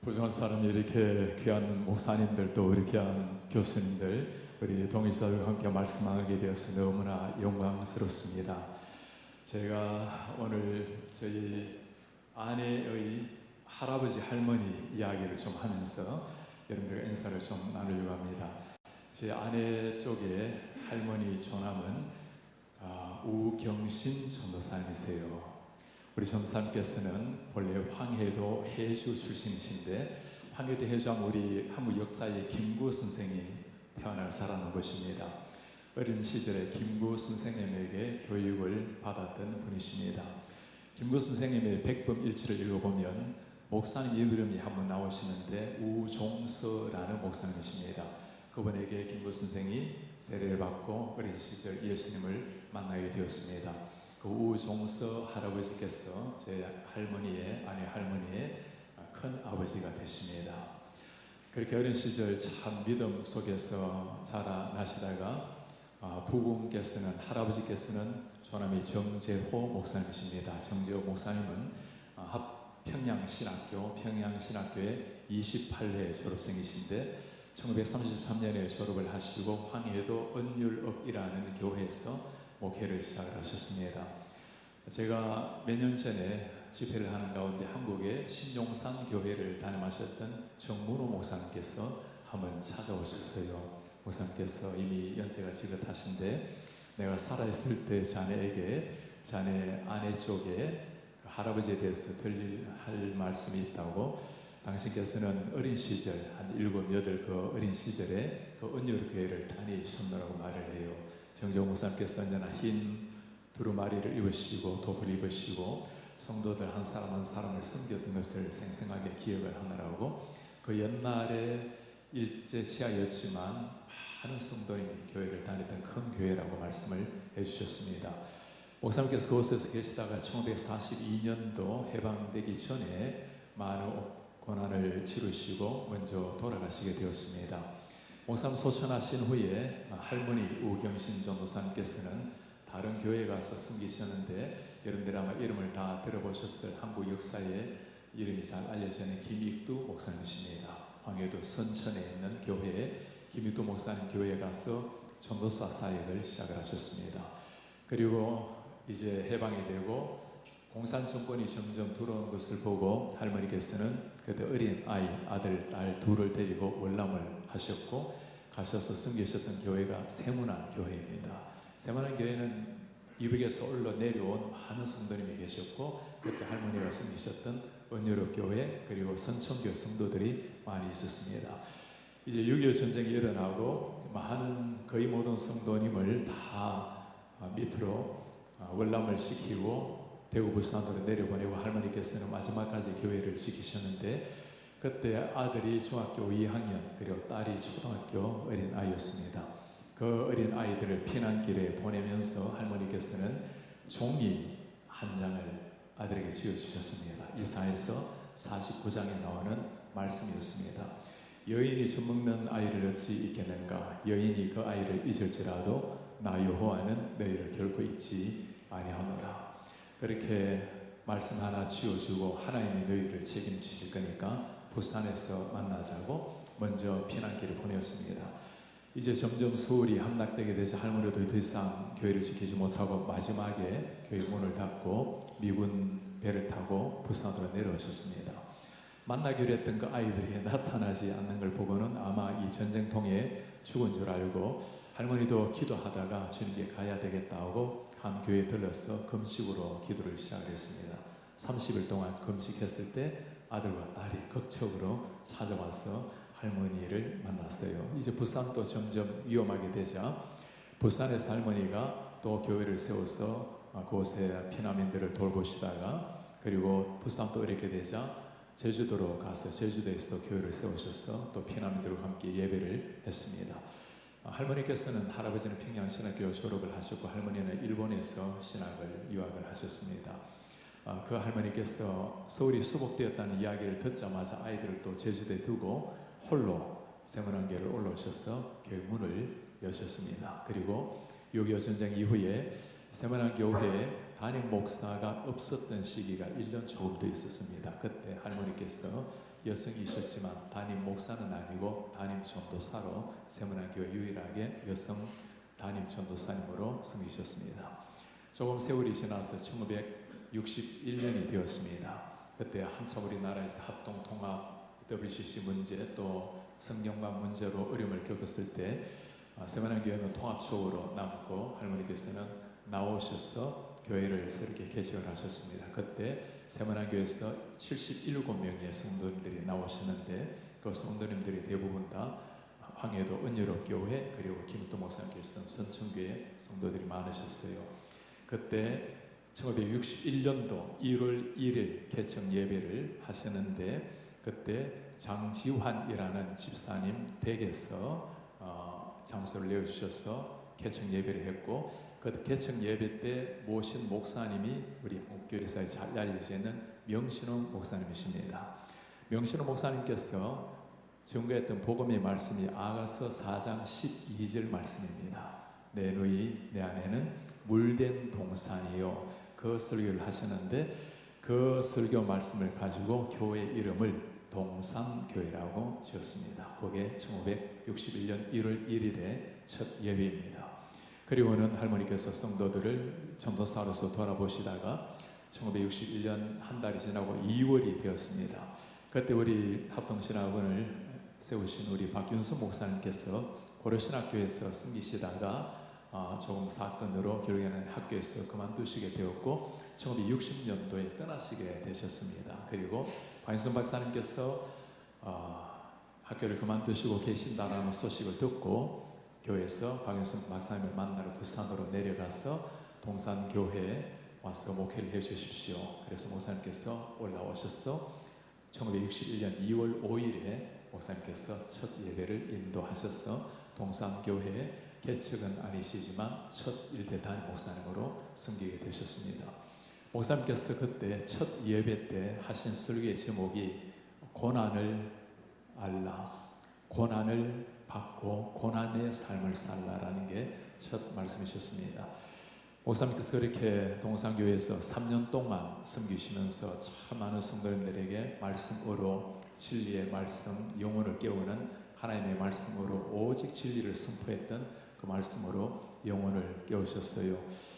부정한 사람이 이렇게 귀한 목사님들 또 우리 귀한 교수님들 우리 동일사들과 함께 말씀하게 되어서 너무나 영광스럽습니다. 제가 오늘 저희 아내의 할아버지 할머니 이야기를 좀 하면서 여러분들과 인사를 좀 나누려고 합니다. 제 아내 쪽에 할머니 조남은 우경신 전도사님이세요. 우리 전도사님께서는 본래 황해도 해주 출신이신데 황해도 해주하면 우리 한국 역사의 김구 선생이 태어나 자라는 곳입니다. 어린 시절에 김구 선생님에게 교육을 받았던 분이십니다. 김구 선생님의 백범일치를 읽어보면 목사님 이름이 한번 나오시는데 우종서라는 목사님이십니다. 그분에게 김구 선생이 세례를 받고 어린 시절 예수님을 만나게 되었습니다. 그 우종서 할아버지께서 제 아내 할머니의 큰 아버지가 되십니다. 그렇게 어린 시절 참 믿음 속에서 자라나시다가 부군께서는 할아버지께서는 조남이 정재호 목사님이십니다. 정재호 목사님은 평양신학교에 28회 졸업생이신데 1933년에 졸업을 하시고 황해도 언율업이라는 교회에서 목회를 시작하셨습니다. 제가 몇 년 전에 집회를 하는 가운데 한국의 신용산 교회를 담임하셨던 정문호 목사님께서 한번 찾아오셨어요. 목사님께서 이미 연세가 지긋하신데 내가 살아있을 때 자네 아내 쪽에 할아버지에 대해서 할 말씀이 있다고, 당신께서는 어린 시절 한 7, 8 그 어린 시절에 그 언율교회를 다니셨노라고 말을 해요. 정재호 목사님께서 언제나 흰 두루마리를 입으시고 도포를 입으시고 성도들 한 사람 한 사람을 섬겼던 것을 생생하게 기억을 하느라고 그 옛날에 일제 치하였지만 많은 성도님이 교회를 다니던 큰 교회라고 말씀을 해주셨습니다. 목사님께서 그곳에서 계시다가 1942년도 해방되기 전에 많은 고난을 치르시고 먼저 돌아가시게 되었습니다. 목사님 소천하신 후에 할머니 우경신 전도사님께서는 다른 교회에 가서 섬기셨는데 여러분들 아마 이름을 다 들어보셨을 한국 역사에 이름이 잘 알려지는 김익두 목사님이십니다. 황해도 선천에 있는 교회에 김익두 목사님 교회에 가서 전도사 사역을 시작을 하셨습니다. 그리고 이제 해방이 되고 공산 정권이 점점 들어온 것을 보고 할머니께서는 그때 어린 아들, 딸 둘을 데리고 월남을 하셨고 가셔서 섬기셨던 교회가 세문안 교회입니다. 세문안 교회는 이북에서 올라 내려온 많은 성도님이 계셨고 그때 할머니가 섬기셨던 언유럽 교회 그리고 선천교 성도들이 많이 있었습니다. 이제 6.25 전쟁이 일어나고 거의 모든 성도님을 다 밑으로 월남을 시키고 대구 부산으로 내려보내고 할머니께서는 마지막까지 교회를 지키셨는데 그때 아들이 중학교 2학년 그리고 딸이 초등학교 어린 아이였습니다. 그 어린 아이들을 피난길에 보내면서 할머니께서는 종이 한 장을 아들에게 지어주셨습니다. 이사에서 49장에 나오는 말씀이었습니다. 여인이 젖먹는 아이를 어찌 잊겠는가? 여인이 그 아이를 잊을지라도 나 여호와는 너희를 결코 잊지 아니하노라. 그렇게 말씀 하나 지어주고 하나님이 너희를 책임지실 거니까 부산에서 만나자고 먼저 피난길을 보냈습니다. 이제 점점 서울이 함락되게 되자 할머니도 더 이상 교회를 지키지 못하고 마지막에 교회 문을 닫고 미군 배를 타고 부산으로 내려오셨습니다. 만나기로 했던 그 아이들이 나타나지 않는 걸 보고는 아마 이 전쟁통에 죽은 줄 알고 할머니도 기도하다가 주님께 가야 되겠다 하고 한 교회에 들러서 금식으로 기도를 시작했습니다. 30일 동안 금식했을 때 아들과 딸이 극적으로 찾아와서 할머니를 만났어요. 이제 부산도 점점 위험하게 되자 부산에서 할머니가 또 교회를 세워서 그곳에 피난민들을 돌보시다가 그리고 부산도 이렇게 되자 제주도로 가서 제주도에서도 교회를 세우셔서 또 피난민들과 함께 예배를 했습니다. 할머니께서는 할아버지는 평양신학교 졸업을 하셨고 할머니는 일본에서 신학을 유학을 하셨습니다. 그 할머니께서 서울이 수복되었다는 이야기를 듣자마자 아이들을 또 제주도에 두고 홀로 세문안교회를 올라오셔서 교회 문을 여셨습니다. 그리고 6.25 전쟁 이후에 세문안교회에 담임 목사가 없었던 시기가 1년 조금 더 있었습니다. 그때 할머니께서 여성이셨지만 담임 목사는 아니고 담임 전도사로 세문안교회 유일하게 여성 담임 전도사님으로 섬기셨습니다. 조금 세월이 지나서 1961년이 되었습니다. 그때 한참 우리나라에서 합동 통합 WCC 문제 또 성경관 문제로 어려움을 겪었을 때 세문안교회는 통합적으로 남고 할머니께서는 나오셔서 교회를 새롭게 개척을 하셨습니다. 그때 세문안교회에서 77명의 성도님들이 나오셨는데 그 성도님들이 대부분 다 황해도 은유롭교회 그리고 김도 목사님께서는 선천교회 성도들이 많으셨어요. 그때 1961년도 1월 1일 개척 예배를 하셨는데 그때 장지환이라는 집사님 댁에서 장소를 내어주셔서 개척 예배를 했고 그 개척 예배 때 모신 목사님이 우리 목교회사에 잘 알려지는 명신홍 목사님이십니다. 명신홍 목사님께서 증거했던 복음의 말씀이 아가서 4장 12절 말씀입니다. 내 누이 내 아내는 물된 동산이요. 그 설교를 하셨는데 그 설교 말씀을 가지고 교회 이름을 동산교회라고 지었습니다. 그게 1961년 1월 1일의 첫 예배입니다. 그리고는 할머니께서 성도들을 전도사로서 돌아보시다가 1961년 한 달이 지나고 2월이 되었습니다. 그때 우리 합동신학원을 세우신 우리 박윤수 목사님께서 고려신학교에서 섬기시다가 조금 사건으로 결국에는 학교에서 그만두시게 되었고 1960년도에 떠나시게 되셨습니다. 그리고 박윤수 박사님께서 학교를 그만두시고 계신다라는 소식을 듣고 교회에서 박윤수 박사님을 만나러 부산으로 내려가서 동산교회에 와서 목회를 해주십시오. 그래서 목사님께서 올라오셔서 1961년 2월 5일에 목사님께서 첫 예배를 인도하셔서 동산교회 개척은 아니시지만 첫 일대 담임 목사님으로 섬기게 되셨습니다. 목사님께서 그때 첫 예배 때 하신 설교의 제목이 고난을 알라, 고난을 받고 고난의 삶을 살라라는 게 첫 말씀이셨습니다. 목사님께서 그렇게 동산교회에서 3년 동안 섬기시면서 참 많은 성도님들에게 말씀으로 진리의 말씀, 영혼을 깨우는 하나님의 말씀으로 오직 진리를 선포했던 그 말씀으로 영혼을 깨우셨어요.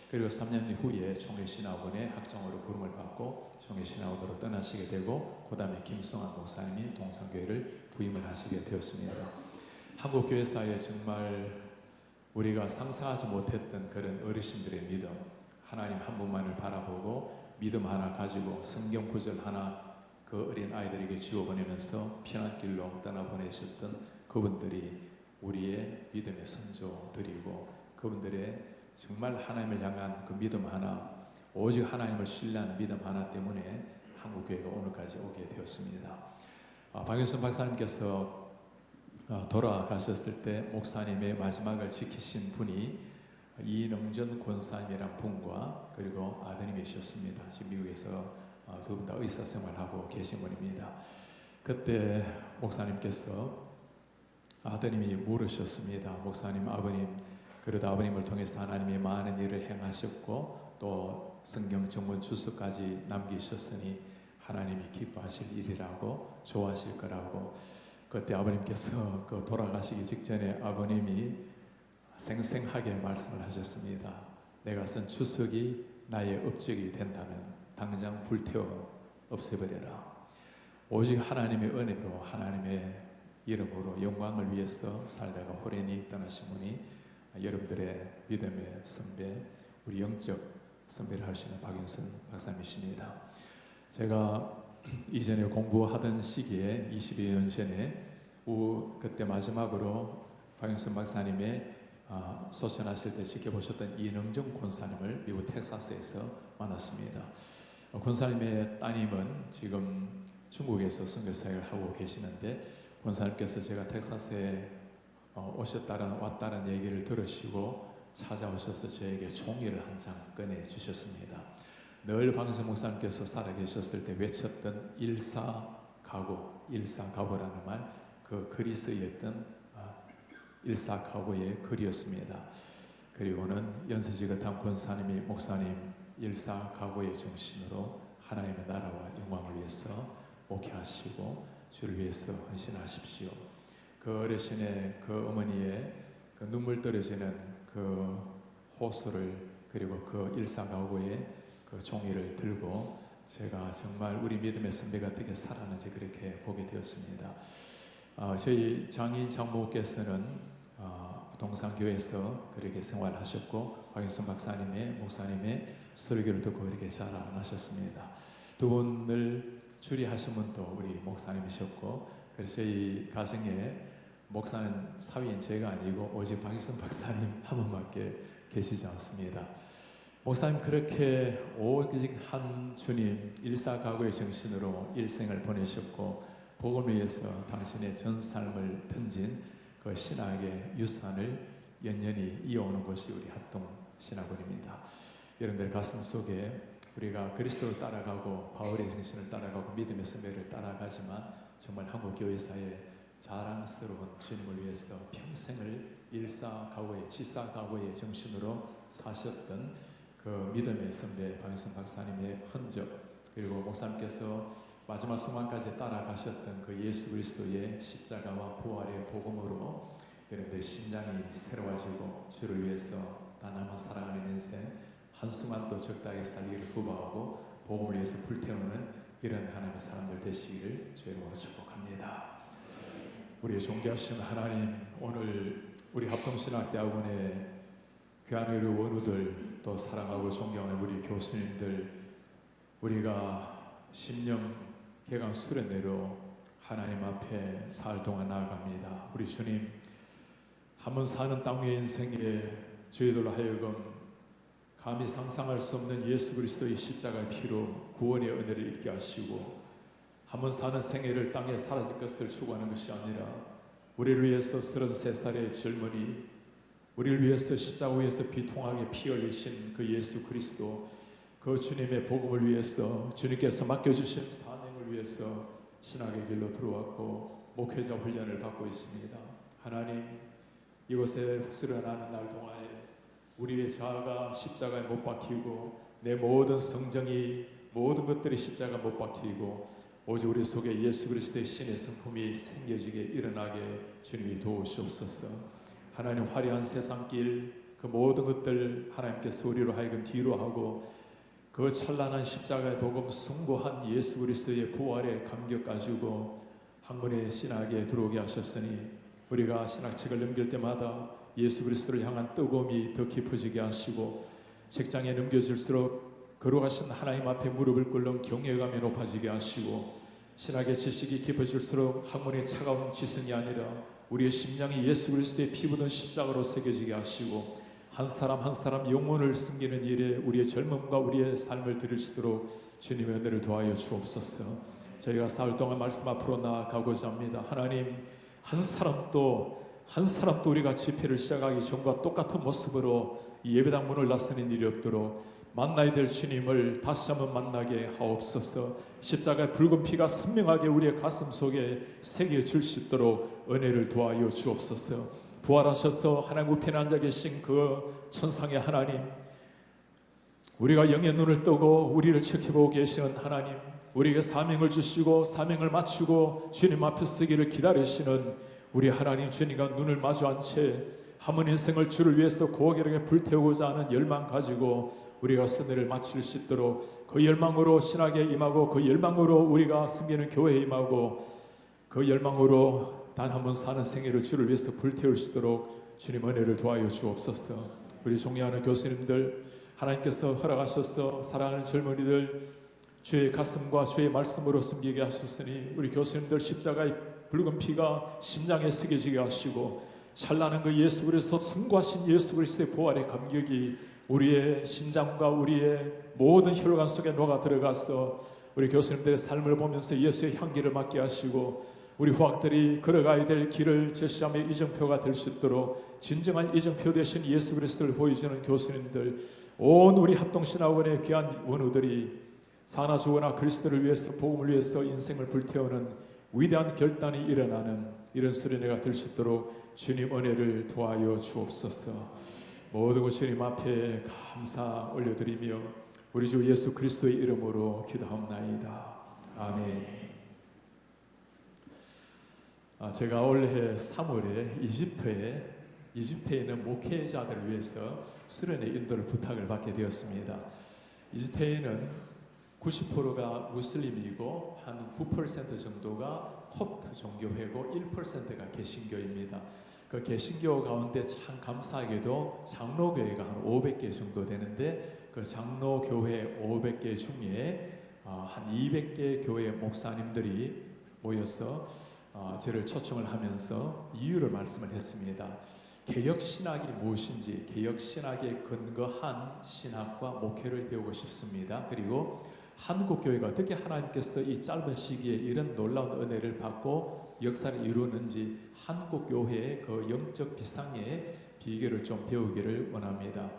그리고 3년 후에 총회신학원의 학장으로 부름을 받고 총회신학원으로 떠나시게 되고 그 다음에 김성환 목사님이 동산교회를 부임을 하시게 되었습니다. 한국 교회사에 정말 우리가 상상하지 못했던 그런 어르신들의 믿음, 하나님 한 분만을 바라보고 믿음 하나 가지고 성경 구절 하나 그 어린 아이들에게 지워보내면서 피난길로 떠나보내셨던 그분들이 우리의 믿음의 선조들이고 그분들의 정말 하나님을 향한 그 믿음 하나, 오직 하나님을 신뢰하는 믿음 하나 때문에 한국교회가 오늘까지 오게 되었습니다. 박윤선 박사님께서 돌아가셨을 때 목사님의 마지막을 지키신 분이 이능전 권사님이란 분과 그리고 아드님이셨습니다. 지금 미국에서 두 분 다 의사생활하고 계신 분입니다. 그때 목사님께서 아드님이 물으셨습니다. 목사님, 아버님, 그래도 아버님을 통해서 하나님이 많은 일을 행하셨고 또 성경 전문 주석까지 남기셨으니 하나님이 기뻐하실 일이라고 좋아하실 거라고. 그때 아버님께서 그 돌아가시기 직전에 아버님이 생생하게 말씀을 하셨습니다. 내가 쓴 주석이 나의 업적이 된다면 당장 불태워 없애버려라. 오직 하나님의 은혜로 하나님의 이름으로 영광을 위해서 살다가 호련히 떠나신 분이 여러분들의 믿음의 선배, 우리 영적 선배를 하시는 박윤선 박사님이십니다. 제가 이전에 공부하던 시기에 20여 년 전에 그때 마지막으로 박윤선 박사님의 소천하실 때 지켜보셨던 이능정 권사님을 미국 텍사스에서 만났습니다. 권사님의 따님은 지금 중국에서 선교사역을 하고 계시는데 권사님께서 제가 텍사스에 왔다는 얘기를 들으시고 찾아오셔서 저에게 종이를 한 장 꺼내주셨습니다. 늘 박윤선 목사님께서 살아계셨을 때 외쳤던 일사가고라는 말, 그 글이 쓰였던 일사가고의 글이었습니다. 그리고는 연세지긋한 권사님이 목사님 일사가고의 정신으로 하나님의 나라와 영광을 위해서 목회하시고 주를 위해서 헌신하십시오. 그 어르신의 그 어머니의 그 눈물 떨어지는 그 호소를 그리고 그 일사가구의 그 종이를 들고 제가 정말 우리 믿음의 선배가 어떻게 살아는지 그렇게 보게 되었습니다. 저희 장인 장모께서는 동산교회에서 그렇게 생활하셨고 박인순 박사님의 목사님의 설교를 듣고 이렇게 자라나셨습니다. 두 분을 주리하신 분도 우리 목사님이셨고, 그래서 저희 가정에 목사는 사위인 제가 아니고 오직 박인순 박사님 한 분밖에 계시지 않습니다. 목사님 그렇게 오직 한 주님 일사가구의 정신으로 일생을 보내셨고 복음을 위해서 당신의 전 삶을 던진 그 신학의 유산을 연연히 이어오는 곳이 우리 합동 신학원입니다. 여러분들 가슴 속에 우리가 그리스도를 따라가고 바울의 정신을 따라가고 믿음의 선배를 따라가지만 정말 한국 교회사의 자랑스러운 주님을 위해서 평생을 일사가구의 지사가구의 정신으로 사셨던 그 믿음의 선배 박인순 박사님의 흔적, 그리고 목사님께서 마지막 순간까지 따라가셨던 그 예수 그리스도의 십자가와 부활의 복음으로 여러분들 심장이 새로워지고 주를 위해서 단 한 번 살아가는 인생 한순간도 적당히 살기를 구바하고 복음을 위해서 불태우는 이런 하나님의 사람들 되시기를 주의로 축복합니다. 우리 존귀하신 하나님, 오늘 우리 합동신학대학원의 귀한 우리 원우들, 또 사랑하고 존경하는 우리 교수님들, 우리가 10년 개강 수련회로 하나님 앞에 사흘 동안 나아갑니다. 우리 주님, 한번 사는 땅의 인생에 저희들로 하여금 감히 상상할 수 없는 예수 그리스도의 십자가의 피로 구원의 은혜를 입게 하시고, 한번 사는 생애를 땅에 사라질 것을 추구하는 것이 아니라 우리를 위해서 33살의 젊은이, 우리를 위해서 십자가 위에서 비통하게 피 흘리신 그 예수 그리스도, 그 주님의 복음을 위해서 주님께서 맡겨주신 사명을 위해서 신학의 길로 들어왔고 목회자 훈련을 받고 있습니다. 하나님, 이곳에 수련하는 날 동안에 우리의 자아가 십자가에 못 박히고 내 모든 성정이 모든 것들이 십자가 못 박히고 오직 우리 속에 예수 그리스도의 신의 성품이 생겨지게 일어나게 주님이 도우시옵소서. 하나님, 화려한 세상길 그 모든 것들 하나님께서 우리로 하여금 뒤로 하고 그 찬란한 십자가의 복음 숭고한 예수 그리스도의 부활에 감격 가지고 학문의 신학에 들어오게 하셨으니 우리가 신학책을 넘길 때마다 예수 그리스도를 향한 뜨거움이 더 깊어지게 하시고 책장에 넘겨질수록 걸어가신 하나님 앞에 무릎을 꿇는 경외감이 높아지게 하시고 신학의 지식이 깊어질수록 학문의 차가운 지성이 아니라 우리의 심장이 예수 그리스도의 피 묻은 십자가로 새겨지게 하시고 한 사람 한 사람 영혼을 숨기는 일에 우리의 젊음과 우리의 삶을 드릴 수 있도록 주님의 은혜를 도와여 주옵소서. 저희가 사흘 동안 말씀 앞으로 나아가고자 합니다. 하나님, 한 사람도 우리가 집회를 시작하기 전과 똑같은 모습으로 이 예배당 문을 나서는 일이 없도록 만나야 될 주님을 다시 한번 만나게 하옵소서. 십자가의 붉은 피가 선명하게 우리의 가슴 속에 새겨질 수 있도록 은혜를 도와여 주옵소서. 부활하셔서 하나님 우편에 앉아 계신 그 천상의 하나님, 우리가 영의 눈을 뜨고 우리를 지켜보고 계시는 하나님, 우리에게 사명을 주시고 사명을 마치고 주님 앞에 서기를 기다리시는 우리 하나님 주님과 눈을 마주한 채 한번 인생을 주를 위해서 고하게 불태우고자 하는 열망 가지고 우리가 선회를 마칠 수 있도록 그 열망으로 신학에 임하고 그 열망으로 우리가 섬기는 교회에 임하고 그 열망으로 단 한 번 사는 생애를 주를 위해서 불태울 수 있도록 주님 은혜를 도와여 주옵소서. 우리 존경하는 교수님들, 하나님께서 허락하셔서 사랑하는 젊은이들 주의 가슴과 주의 말씀으로 섬기게 하셨으니 우리 교수님들 십자가의 붉은 피가 심장에 새겨지게 하시고 찬란한 그 예수 그리스도 숭고하신 예수 그리스도의 부활의 감격이 우리의 심장과 우리의 모든 혈관 속에 녹아 들어가서 우리 교수님들의 삶을 보면서 예수의 향기를 맡게 하시고 우리 후학들이 걸어가야 될 길을 제시하며 이정표가 될 수 있도록 진정한 이정표 되신 예수 그리스도를 보여주는 교수님들, 온 우리 합동신학원의 귀한 원우들이 사나 죽으나 그리스도를 위해서 복음을 위해서 인생을 불태우는 위대한 결단이 일어나는 이런 수련회가 될 수 있도록 주님 은혜를 도와여 주옵소서. 모든 것 주님 앞에 감사 올려드리며 우리 주 예수 그리스도의 이름으로 기도하옵나이다. 아멘. 제가 올해 3월에 이집트에 있는 목회자들을 위해서 수련회 인도를 부탁을 받게 되었습니다. 이집트에는 90%가 무슬림이고 한 9% 정도가 콥트 종교회고 1%가 개신교입니다. 그 개신교 가운데 참 감사하게도 장로교회가 한 500개 정도 되는데 그 장로교회 500개 중에 한 200개 교회 목사님들이 모여서 저를 초청을 하면서 이유를 말씀을 했습니다. 개혁신학이 무엇인지, 개혁신학에 근거한 신학과 목회를 배우고 싶습니다. 그리고 한국교회가 어떻게 하나님께서 이 짧은 시기에 이런 놀라운 은혜를 받고 역사를 이루는지 한국교회의 그 영적 비상의 비결을 좀 배우기를 원합니다.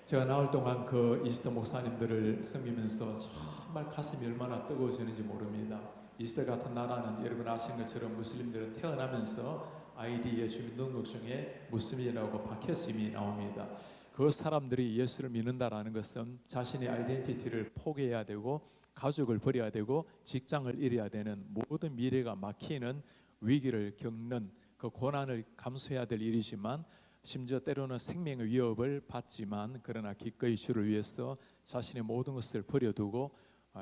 제가 나흘 동안 그 이집트 목사님들을 섬기면서 정말 가슴이 얼마나 뜨거워지는지 모릅니다. 이집트 같은 나라는 여러분 아시는 것처럼 무슬림들은 태어나면서 아이디의 주민등록 중에 무슬림이라고 박혔음이 나옵니다. 그 사람들이 예수를 믿는다라는 것은 자신의 아이덴티티를 포기해야 되고 가족을 버려야 되고 직장을 잃어야 되는 모든 미래가 막히는 위기를 겪는 그 고난을 감수해야 될 일이지만 심지어 때로는 생명의 위협을 받지만 그러나 기꺼이 주를 위해서 자신의 모든 것을 버려두고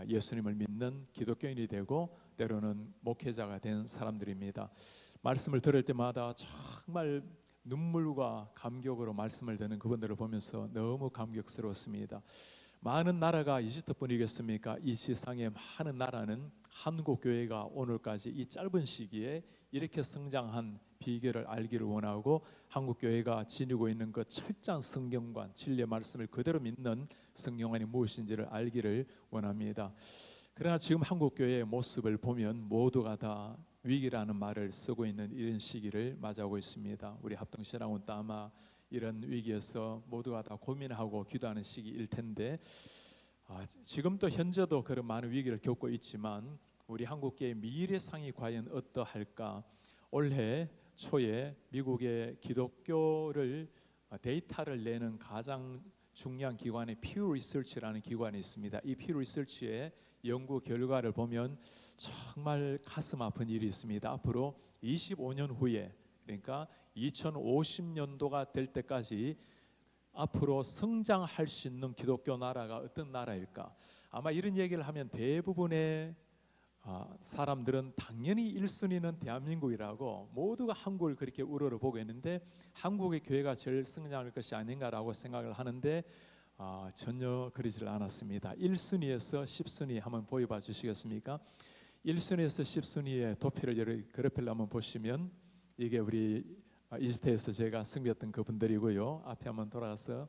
예수님을 믿는 기독교인이 되고 때로는 목회자가 된 사람들입니다. 말씀을 들을 때마다 정말 눈물과 감격으로 말씀을 듣는 그분들을 보면서 너무 감격스러웠습니다. 많은 나라가 이집트뿐이겠습니까? 이 세상의 많은 나라는 한국교회가 오늘까지 이 짧은 시기에 이렇게 성장한 비결을 알기를 원하고 한국교회가 지니고 있는 그 철저한 성경관, 진리의 말씀을 그대로 믿는 성경관이 무엇인지를 알기를 원합니다. 그러나 지금 한국교회의 모습을 보면 모두가 다 위기라는 말을 쓰고 있는 이런 시기를 맞이하고 있습니다. 우리 합동신앙원도 아마 이런 위기에서 모두가 다 고민하고 기도하는 시기일 텐데 지금도 현재도 그런 많은 위기를 겪고 있지만 우리 한국교회의 미래상이 과연 어떠할까? 올해 초에 미국의 기독교를 데이터를 내는 가장 중요한 기관의 퓨 리서치라는 기관이 있습니다. 이 퓨 리서치의 연구 결과를 보면 정말 가슴 아픈 일이 있습니다. 앞으로 25년 후에 그러니까 2050년도가 될 때까지 앞으로 성장할 수 있는 기독교 나라가 어떤 나라일까? 아마 이런 얘기를 하면 대부분의 사람들은 당연히 1순위는 대한민국이라고 모두가 한국을 그렇게 우러러 보고 있는데 한국의 교회가 제일 성장할 것이 아닌가라고 생각을 하는데 전혀 그러질 않았습니다. 1순위에서 10순위 한번 보여봐 주시겠습니까? 1순위에서 10순위의 도표를 그래프를 한번 보시면 이게 우리 이집트에서 제가 섬겼던 그분들이고요. 앞에 한번 돌아가서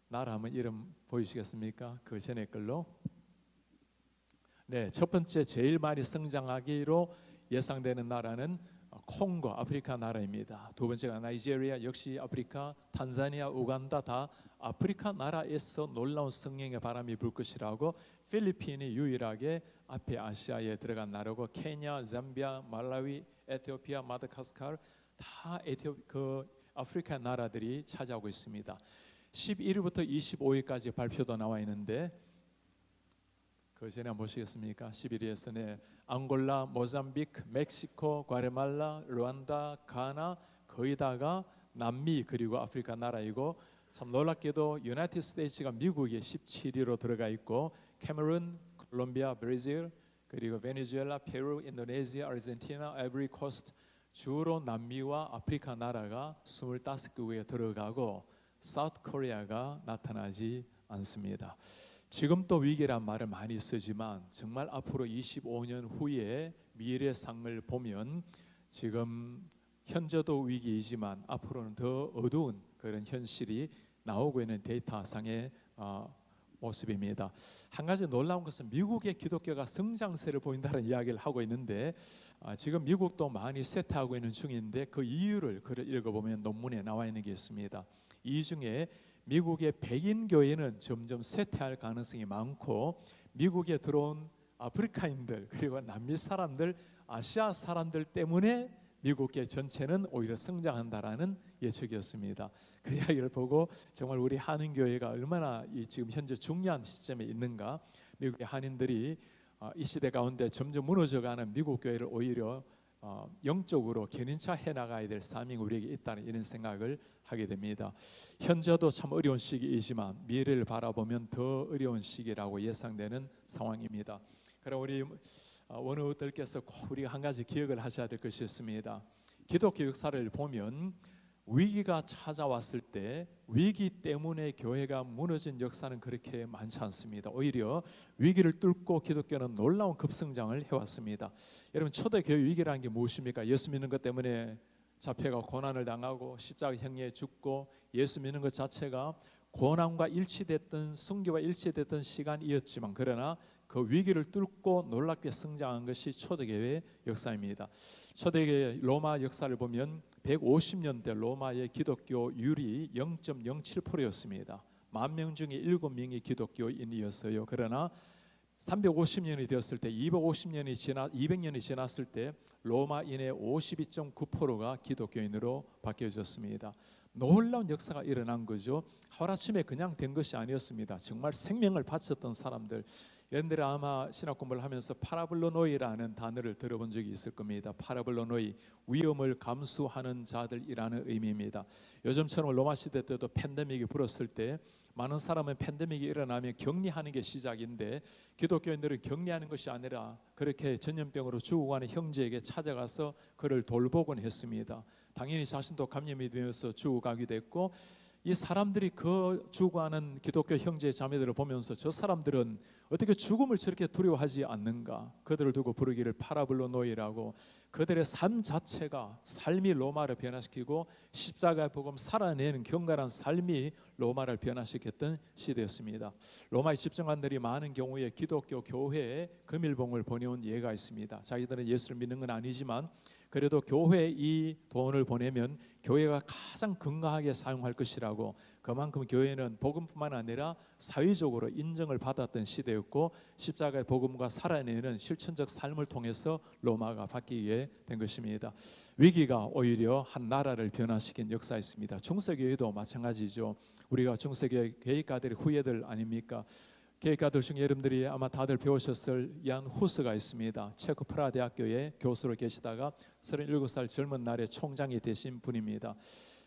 나라 한번 이름 보이시겠습니까? 그 전에 걸로. 네, 첫 번째 제일 많이 성장하기로 예상되는 나라는 콩고 아프리카 나라입니다. 두 번째가 나이지리아 역시 아프리카, 탄자니아, 우간다 다 아프리카 나라에서 놀라운 성령의 바람이 불 것이라고 필리핀이 유일하게 앞에 아시아에 들어간 나라고 케냐, 잠비아, 말라위, 에티오피아, 마다가스카르 다 그 아프리카 나라들이 차지하고 있습니다. 11위부터 25위까지 발표도 나와 있는데 그 전에 한번 보시겠습니까? 11위에서는 앙골라, 모잠비크, 멕시코, 과테말라, 루안다, 가나 거의 다가 남미 그리고 아프리카 나라이고 참 놀랍게도 유나이티드 스테이츠가 미국에 17위로 들어가 있고 캐메룬, 콜롬비아, 브라질 그리고 베네수엘라, 페루, 인도네시아, 아르헨티나, 아이보리 코스트 주로 남미와 아프리카 나라가 25개국에 들어가고 사우스 코리아가 나타나지 않습니다. 지금 또 위기란 말을 많이 쓰지만 정말 앞으로 25년 후에 미래상을 보면 지금 현재도 위기이지만 앞으로는 더 어두운 그런 현실이 나오고 있는 데이터상의 모습입니다. 한 가지 놀라운 것은 미국의 기독교가 성장세를 보인다는 이야기를 하고 있는데 지금 미국도 많이 쇠퇴하고 있는 중인데 그 이유를 글을 읽어보면 논문에 나와 있는 게 있습니다. 이 중에 미국의 백인 교회는 점점 쇠퇴할 가능성이 많고 미국에 들어온 아프리카인들 그리고 남미 사람들, 아시아 사람들 때문에 미국계 전체는 오히려 성장한다라는 예측이었습니다. 그 이야기를 보고 정말 우리 한인교회가 얼마나 지금 현재 중요한 시점에 있는가. 미국의 한인들이 이 시대 가운데 점점 무너져가는 미국 교회를 오히려 영적으로 견인차 해나가야 될 삶이 우리에게 있다는 이런 생각을 하게 됩니다. 현재도 참 어려운 시기이지만 미래를 바라보면 더 어려운 시기라고 예상되는 상황입니다. 그럼 우리 원우들께서 꼭 우리가 한 가지 기억을 하셔야 될 것이 있습니다. 기독교 역사를 보면 위기가 찾아왔을 때 위기 때문에 교회가 무너진 역사는 그렇게 많지 않습니다. 오히려 위기를 뚫고 기독교는 놀라운 급성장을 해왔습니다. 여러분, 초대교회 위기라는 게 무엇입니까? 예수 믿는 것 때문에 잡혀가 고난을 당하고 십자가 형리에 죽고 예수 믿는 것 자체가 고난과 일치됐던, 순교와 일치됐던 시간이었지만, 그러나 그 위기를 뚫고 놀랍게 성장한 것이 초대교회의 역사입니다. 초대교회 로마 역사를 보면 150년대 로마의 기독교율이 0.07%였습니다. 10,000명 중에 7명이 기독교인이었어요. 그러나 350년이 되었을 때, 200년이 지났을 때 로마인의 52.9%가 기독교인으로 바뀌어졌습니다. 놀라운 역사가 일어난 거죠. 하루아침에 그냥 된 것이 아니었습니다. 정말 생명을 바쳤던 사람들. 여러분들이 아마 신학 공부를 하면서 파라블로노이라는 단어를 들어본 적이 있을 겁니다. 파라블로노이, 위험을 감수하는 자들이라는 의미입니다. 요즘처럼 로마 시대 때도 팬데믹이 불었을 때 많은 사람은 팬데믹이 일어나면 격리하는 게 시작인데, 기독교인들은 격리하는 것이 아니라 그렇게 전염병으로 죽어가는 형제에게 찾아가서 그를 돌보곤 했습니다. 당연히 자신도 감염이 되면서 죽어가기도 했고, 이 사람들이 그 죽어가는 기독교 형제 자매들을 보면서 저 사람들은 어떻게 죽음을 저렇게 두려워하지 않는가, 그들을 두고 부르기를 파라블로노이라고, 그들의 삶 자체가 삶이 로마를 변화시키고 십자가의 복음 살아내는 경건한 삶이 로마를 변화시켰던 시대였습니다. 로마의 집정관들이 많은 경우에 기독교 교회에 금일봉을 보내온 예가 있습니다. 자기들은 예수를 믿는 건 아니지만 그래도 교회에 이 돈을 보내면 교회가 가장 건강하게 사용할 것이라고, 그만큼 교회는 복음뿐만 아니라 사회적으로 인정을 받았던 시대였고, 십자가의 복음과 살아내는 실천적 삶을 통해서 로마가 바뀌게 된 것입니다. 위기가 오히려 한 나라를 변화시킨 역사였습니다. 중세교회도 마찬가지죠. 우리가 중세교회 계획가들의 후예들 아닙니까? 계획가들 중에 여러분들이 아마 다들 배우셨을 얀 후스가 있습니다. 체코 프라하 대학교에 교수로 계시다가 37살 젊은 날에 총장이 되신 분입니다.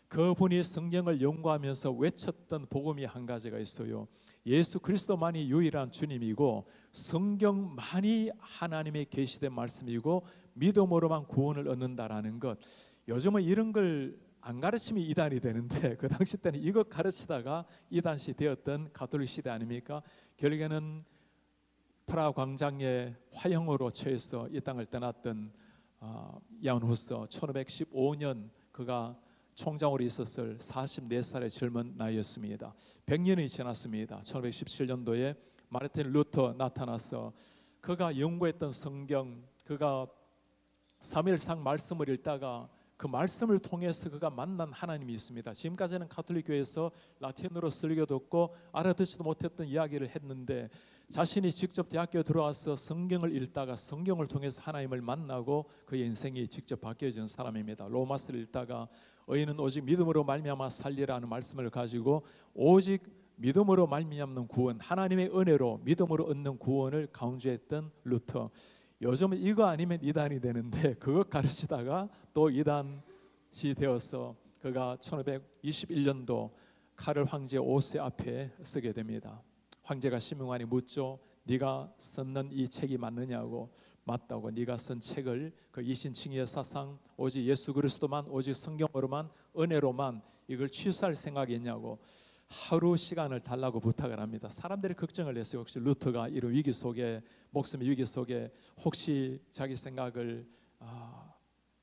그분이 성경을 연구하면서 외쳤던 복음이 한 가지가 있어요. 예수 그리스도만이 유일한 주님이고 성경만이 하나님의 계시된 말씀이고 믿음으로만 구원을 얻는다라는 것. 요즘은 이런 걸 안 가르치면 이단이 되는데, 그 당시 때는 이것 가르치다가 이단시 되었던 가톨릭 시대 아닙니까? 결국에는 프라하 광장에 화형으로 처해서 이 땅을 떠났던 야운 후스, 1515년 그가 총장으로 있었을 44살의 젊은 나이였습니다. 100년이 지났습니다. 1517년도에 마르틴 루터 나타나서 그가 연구했던 성경, 그가 사무엘상 말씀을 읽다가 그 말씀을 통해서 그가 만난 하나님이 있습니다. 지금까지는 가톨릭 교회에서 라틴어로 설교 듣고 알아듣지도 못했던 이야기를 했는데, 자신이 직접 대학교에 들어와서 성경을 읽다가 성경을 통해서 하나님을 만나고 그의 인생이 직접 바뀌어진 사람입니다. 로마서를 읽다가 의인은 오직 믿음으로 말미암아 살리라는 말씀을 가지고 오직 믿음으로 말미암는 구원, 하나님의 은혜로 믿음으로 얻는 구원을 강조했던 루터. 요즘은 이거 아니면 이단이 되는데 그것 가르치다가 또 이단이 되어서 그가 1521년도 카를 황제 5세 앞에 쓰게 됩니다. 황제가 심흥환이 묻죠. 네가 썼는 이 책이 맞느냐고. 맞다고. 네가 쓴 책을, 그 이신칭의의 사상, 오직 예수 그리스도만, 오직 성경으로만, 은혜로만 이걸 취소할 생각이 있냐고 하루 시간을 달라고 부탁을 합니다. 사람들이 걱정을 했어요. 혹시 루터가 이런 위기 속에, 목숨의 위기 속에 혹시 자기 생각을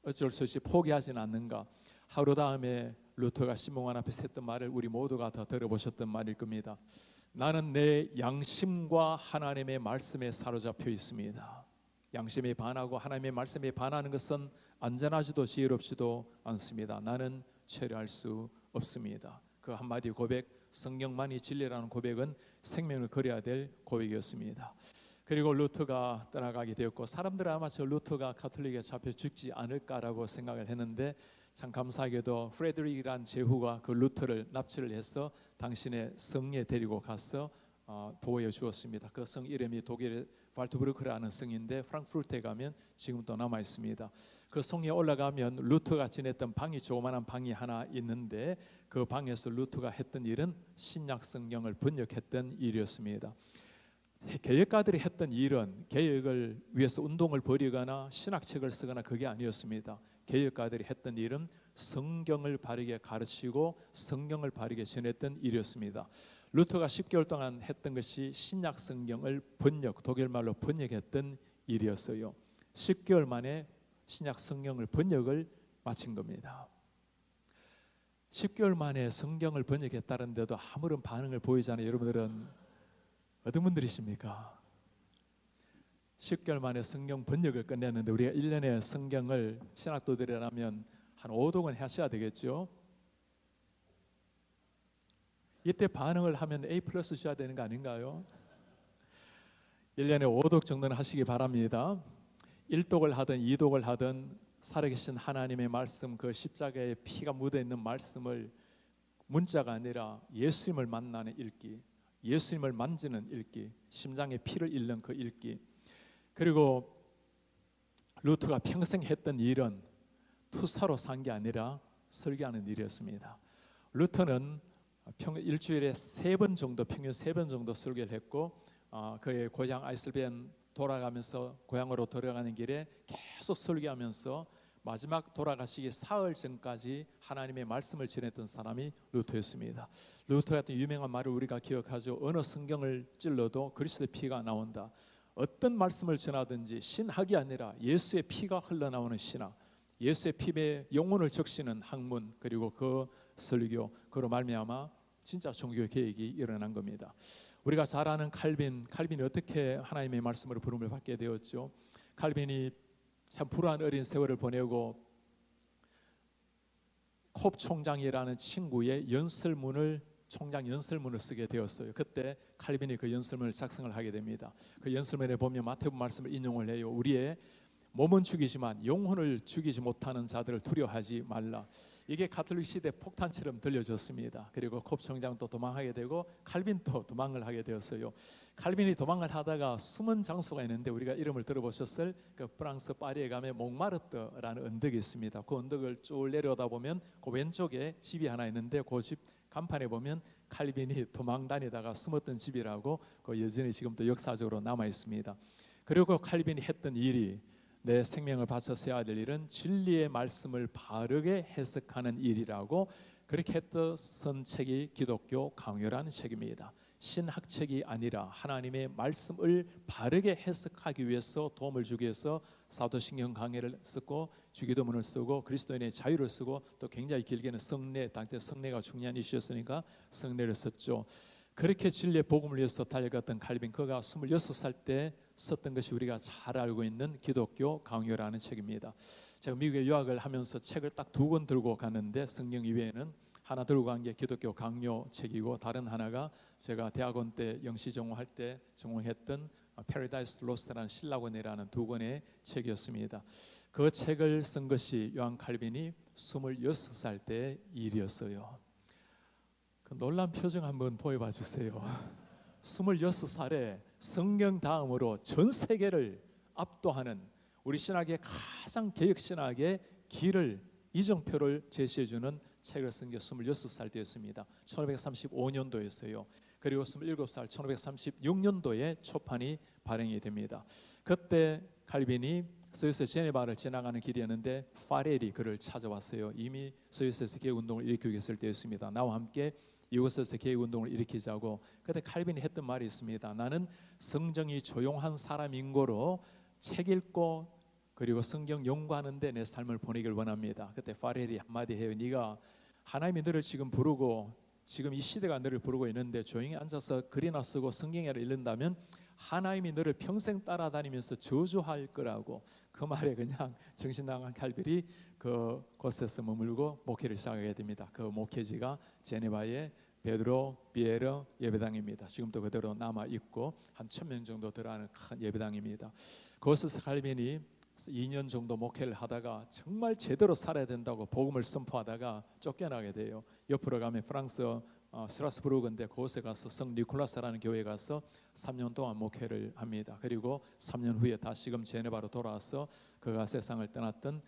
어쩔 수 없이 포기하지는 않는가. 하루 다음에 루터가 심흥환 앞에서 했던 말을 우리 모두가 다 들어보셨던 말일 겁니다. 나는 내 양심과 하나님의 말씀에 사로잡혀 있습니다. 양심에 반하고 하나님의 말씀에 반하는 것은 안전하지도 지혜롭지도 않습니다. 나는 체류할 수 없습니다. 그 한마디 고백, 성경만이 진리라는 고백은 생명을 걸어야 될 고백이었습니다. 그리고 루터가 떠나가게 되었고, 사람들은 아마 저 루터가 가톨릭에 잡혀 죽지 않을까라고 생각을 했는데, 참 감사하게도 프레드릭이란 제후가 그 루터를 납치를 해서 당신의 성에 데리고 가서 도와주었습니다. 그 성 이름이 독일의 발트브루크라는 성인데 프랑크푸르트에 가면 지금도 남아 있습니다. 그 성에 올라가면 루터가 지냈던 방이 조그마한 방이 하나 있는데 그 방에서 루터가 했던 일은 신약 성경을 번역했던 일이었습니다. 개혁가들이 했던 일은 개혁을 위해서 운동을 벌이거나 신학책을 쓰거나 그게 아니었습니다. 개혁가들이 했던 일은 성경을 바르게 가르치고 성경을 바르게 전했던 일이었습니다. 루터가 10개월 동안 했던 것이 신약 성경을 독일말로 번역했던 일이었어요. 10개월 만에 신약 성경을 번역을 마친 겁니다. 10개월 만에 성경을 번역했다는데도 아무런 반응을 보이지 않아요. 여러분들은 어떤 분들이십니까? 10개월 만에 성경 번역을 끝냈는데 우리가 1년에 성경을 신학도들이라면 한 5독은 하셔야 되겠죠. 이때 반응을 하면 A+ 줘야 되는 거 아닌가요? 1년에 5독 정도는 하시기 바랍니다. 1독을 하든 2독을 하든 살아계신 하나님의 말씀, 그 십자가에 피가 묻어있는 말씀을 문자가 아니라 예수님을 만나는 읽기, 예수님을 만지는 읽기, 심장에 피를 읽는 그 읽기. 그리고 루터가 평생 했던 일은 투사로 산 게 아니라 설교하는 일이었습니다. 루터는 일주일에 3번 정도, 평균 3번 정도 설교를 했고 그의 고향 아이슬벤 돌아가면서 고향으로 돌아가는 길에 계속 설교하면서 마지막 돌아가시기 사흘 전까지 하나님의 말씀을 전했던 사람이 루터였습니다. 루터의 어떤 유명한 말을 우리가 기억하죠. 어느 성경을 찔러도 그리스도의 피가 나온다. 어떤 말씀을 전하든지 신학이 아니라 예수의 피가 흘러나오는 신학, 예수의 피에 영혼을 적시는 학문, 그리고 그 설교, 그로 말미암아 진짜 종교 개혁이 일어난 겁니다. 우리가 잘 아는 칼빈이 어떻게 하나님의 말씀으로 부름을 받게 되었죠? 칼빈이 참 불우한 어린 세월을 보내고 콥 총장이라는 친구의 총장 연설문을 쓰게 되었어요. 그때 칼빈이 그 연설문을 작성을 하게 됩니다. 그 연설문에 보면 마태복음 말씀을 인용을 해요. 우리의 몸은 죽이지만 영혼을 죽이지 못하는 자들을 두려워하지 말라. 이게 가톨릭 시대 폭탄처럼 들려졌습니다. 그리고 콥 총장도 도망하게 되고 칼빈도 도망을 하게 되었어요. 칼빈이 도망을 하다가 숨은 장소가 있는데 우리가 이름을 들어보셨을 그 프랑스 파리에 가면 몽마르트라는 언덕이 있습니다. 그 언덕을 쭉 내려오다 보면 그 왼쪽에 집이 하나 있는데 그 집 간판에 보면 칼빈이 도망 다니다가 숨었던 집이라고 그 여전히 지금도 역사적으로 남아 있습니다. 그리고 칼빈이 했던 일이 내 생명을 바쳐서 해야 될 일은 진리의 말씀을 바르게 해석하는 일이라고 그렇게 했던 책이 기독교 강요라는 책입니다. 신학책이 아니라 하나님의 말씀을 바르게 해석하기 위해서 도움을 주기 위해서 사도신경 강해를 쓰고 주기도문을 쓰고 그리스도인의 자유를 쓰고 또 굉장히 길게는 성례, 당대 성례가 중요한 이슈였으니까 성례를 썼죠. 그렇게 진리의 복음을 위해서 달려갔던 칼빈, 그가 26살 때 썼던 것이 우리가 잘 알고 있는 기독교 강요라는 책입니다. 제가 미국에 유학을 하면서 책을 딱 2권 들고 갔는데 성경 이외에는 하나 들고 간 게 기독교 강요 책이고 다른 하나가 제가 대학원 때 영시 전공할 때 전공했던 Paradise Lost라는 신라권이라는 2권의 책이었습니다. 그 책을 쓴 것이 요한 칼빈이 26살 때 일이었어요. 그 놀란 표정 한번 보여봐 주세요. 26살에 성경 다음으로 전 세계를 압도하는 우리 신학의 가장 개혁 신학의 길을 이정표를 제시해주는 책을 쓴 게 26살 때였습니다. 1535년도였어요. 그리고 27살 1536년도에 초판이 발행이 됩니다. 그때 칼빈이 스위스 제네바를 지나가는 길이었는데 파렐이 그를 찾아왔어요. 이미 스위스에서 개혁운동을 일으키고 있을 때였습니다. 나와 함께 이곳에서 개혁운동을 일으키자고. 그때 칼빈이 했던 말이 있습니다. 나는 성정이 조용한 사람인 거로 책 읽고 그리고 성경 연구하는데 내 삶을 보내길 원합니다. 그때 파렐이 한마디 해요. 네가 하나님이 너를 지금 부르고 지금 이 시대가 너를 부르고 있는데 조용히 앉아서 글이나 쓰고 성경을 읽는다면 하나님이 너를 평생 따라다니면서 저주할 거라고. 그 말에 그냥 정신 나간 칼빈이 그곳에서 머물고 목회를 시작하게 됩니다. 그 목회지가 제네바의 베드로 비에르 예배당입니다. 지금도 그대로 남아 있고 한 1,000명 정도 들어가는 큰 예배당입니다. 그곳에서 칼빈이 2년 정도 목회를 하다가 정말 제대로 살아야 된다고 복음을 선포하다가 쫓겨나게 돼요. 옆으로 가면 프랑스 스트라스부르크인데 그곳에 가서 성 니콜라스라는 교회에 가서 3년 동안 목회를 합니다. 그리고 3년 후에 다시금 제네바로 돌아와서 그가 세상을 떠났던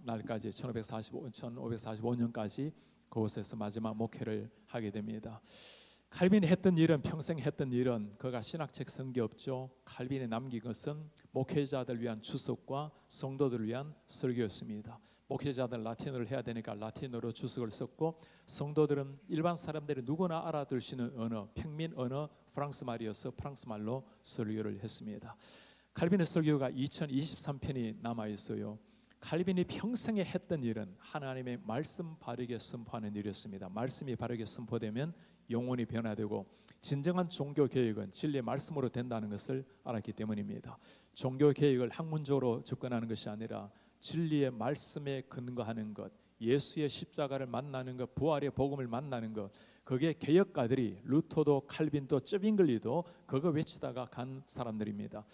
날까지 1545년까지 그곳에서 마지막 목회를 하게 됩니다. 칼빈이 했던 일은 평생 했던 일은 그가 신학책 쓴 게 없죠. 칼빈이 남긴 것은 목회자들 위한 주석과 성도들을 위한 설교였습니다. 목회자들 라틴어를 해야 되니까 라틴어로 주석을 썼고 성도들은 일반 사람들이 누구나 알아들 수 있는 언어, 평민 언어 프랑스 말이어서 프랑스 말로 설교를 했습니다. 칼빈의 설교가 2023편이 남아 있어요. 칼빈이 평생에 했던 일은 하나님의 말씀 바르게 선포하는 일이었습니다. 말씀이 바르게 선포되면 영혼이 변화되고 진정한 종교 개혁은 진리의 말씀으로 된다는 것을 알았기 때문입니다. 종교 개혁을 학문적으로 접근하는 것이 아니라 진리의 말씀에 근거하는 것, 예수의 십자가를 만나는 것, 부활의 복음을 만나는 것, 그게 개혁가들이 루터도 칼빈도 쩌빙글리도 그거 외치다가 간 사람들입니다.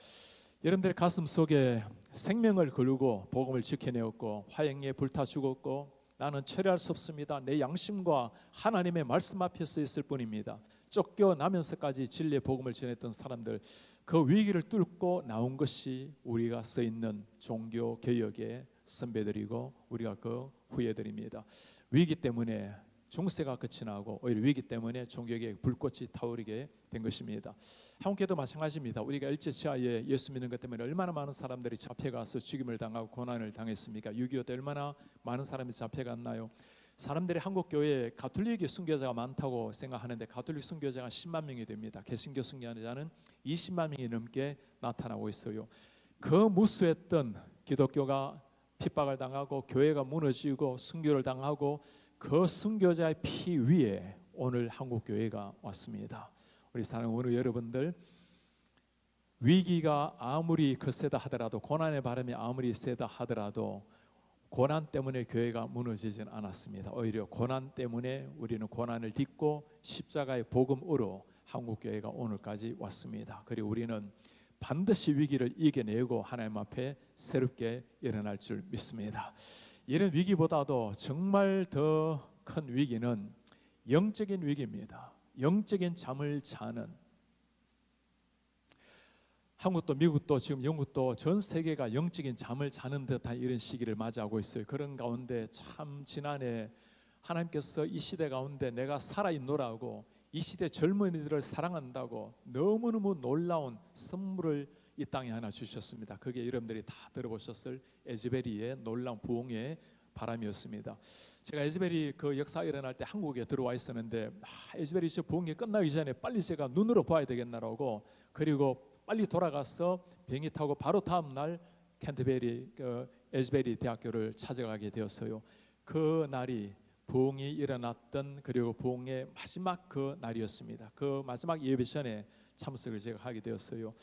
여러분들의 가슴 속에 생명을 걸고 복음을 지켜내었고 화형에 불타 죽었고 나는 처리할 수 없습니다. 내 양심과 하나님의 말씀 앞에 서 있을 뿐입니다. 쫓겨나면서까지 진리의 복음을 전했던 사람들, 그 위기를 뚫고 나온 것이 우리가 써 있는 종교 개혁의 선배들이고 우리가 그 후예들입니다. 위기 때문에 중세가 끝이 나고 오히려 위기 때문에 종교개혁 불꽃이 타오르게 된 것입니다. 한국교회도 마찬가지입니다. 우리가 일제치하에 예수 믿는 것 때문에 얼마나 많은 사람들이 잡혀가서 죽임을 당하고 고난을 당했습니까? 6.25 때 얼마나 많은 사람이 잡혀갔나요? 사람들이 한국교회에 가톨릭의 순교자가 많다고 생각하는데 가톨릭 순교자가 10만 명이 됩니다. 개신교 순교자는 20만 명이 넘게 나타나고 있어요. 그 무수했던 기독교가 핍박을 당하고 교회가 무너지고 순교를 당하고 그 순교자의 피 위에 오늘 한국교회가 왔습니다. 우리 사랑하는 오늘 여러분들, 위기가 아무리 거세다 하더라도 고난의 바람이 아무리 세다 하더라도 고난 때문에 교회가 무너지지는 않았습니다. 오히려 고난 때문에 우리는 고난을 딛고 십자가의 복음으로 한국교회가 오늘까지 왔습니다. 그리고 우리는 반드시 위기를 이겨내고 하나님 앞에 새롭게 일어날 줄 믿습니다. 이런 위기보다도 정말 더 큰 위기는 영적인 위기입니다. 영적인 잠을 자는, 한국도 미국도 지금 영국도 전 세계가 영적인 잠을 자는 듯한 이런 시기를 맞이하고 있어요. 그런 가운데 참 지난해 하나님께서 이 시대 가운데 내가 살아있노라고 이 시대 젊은이들을 사랑한다고 너무너무 놀라운 선물을 이 땅에 하나 주셨습니다. 그게 여러분들이 다 들어보셨을 에즈베리의 놀라운 부흥의 바람이었습니다. 제가 에즈베리 그 역사 일어날 때 한국에 들어와 있었는데 에즈베리 저 부흥이 끝나기 전에 빨리 제가 눈으로 봐야 되겠나라고, 그리고 빨리 돌아가서 비행기 타고 바로 다음 날 캔터베리 그 에즈베리 대학교를 찾아가게 되었어요. 그 날이 부흥이 일어났던 그리고 부흥의 마지막 그 날이었습니다. 그 마지막 예배 전에 참석을 제가 하게 되었어요.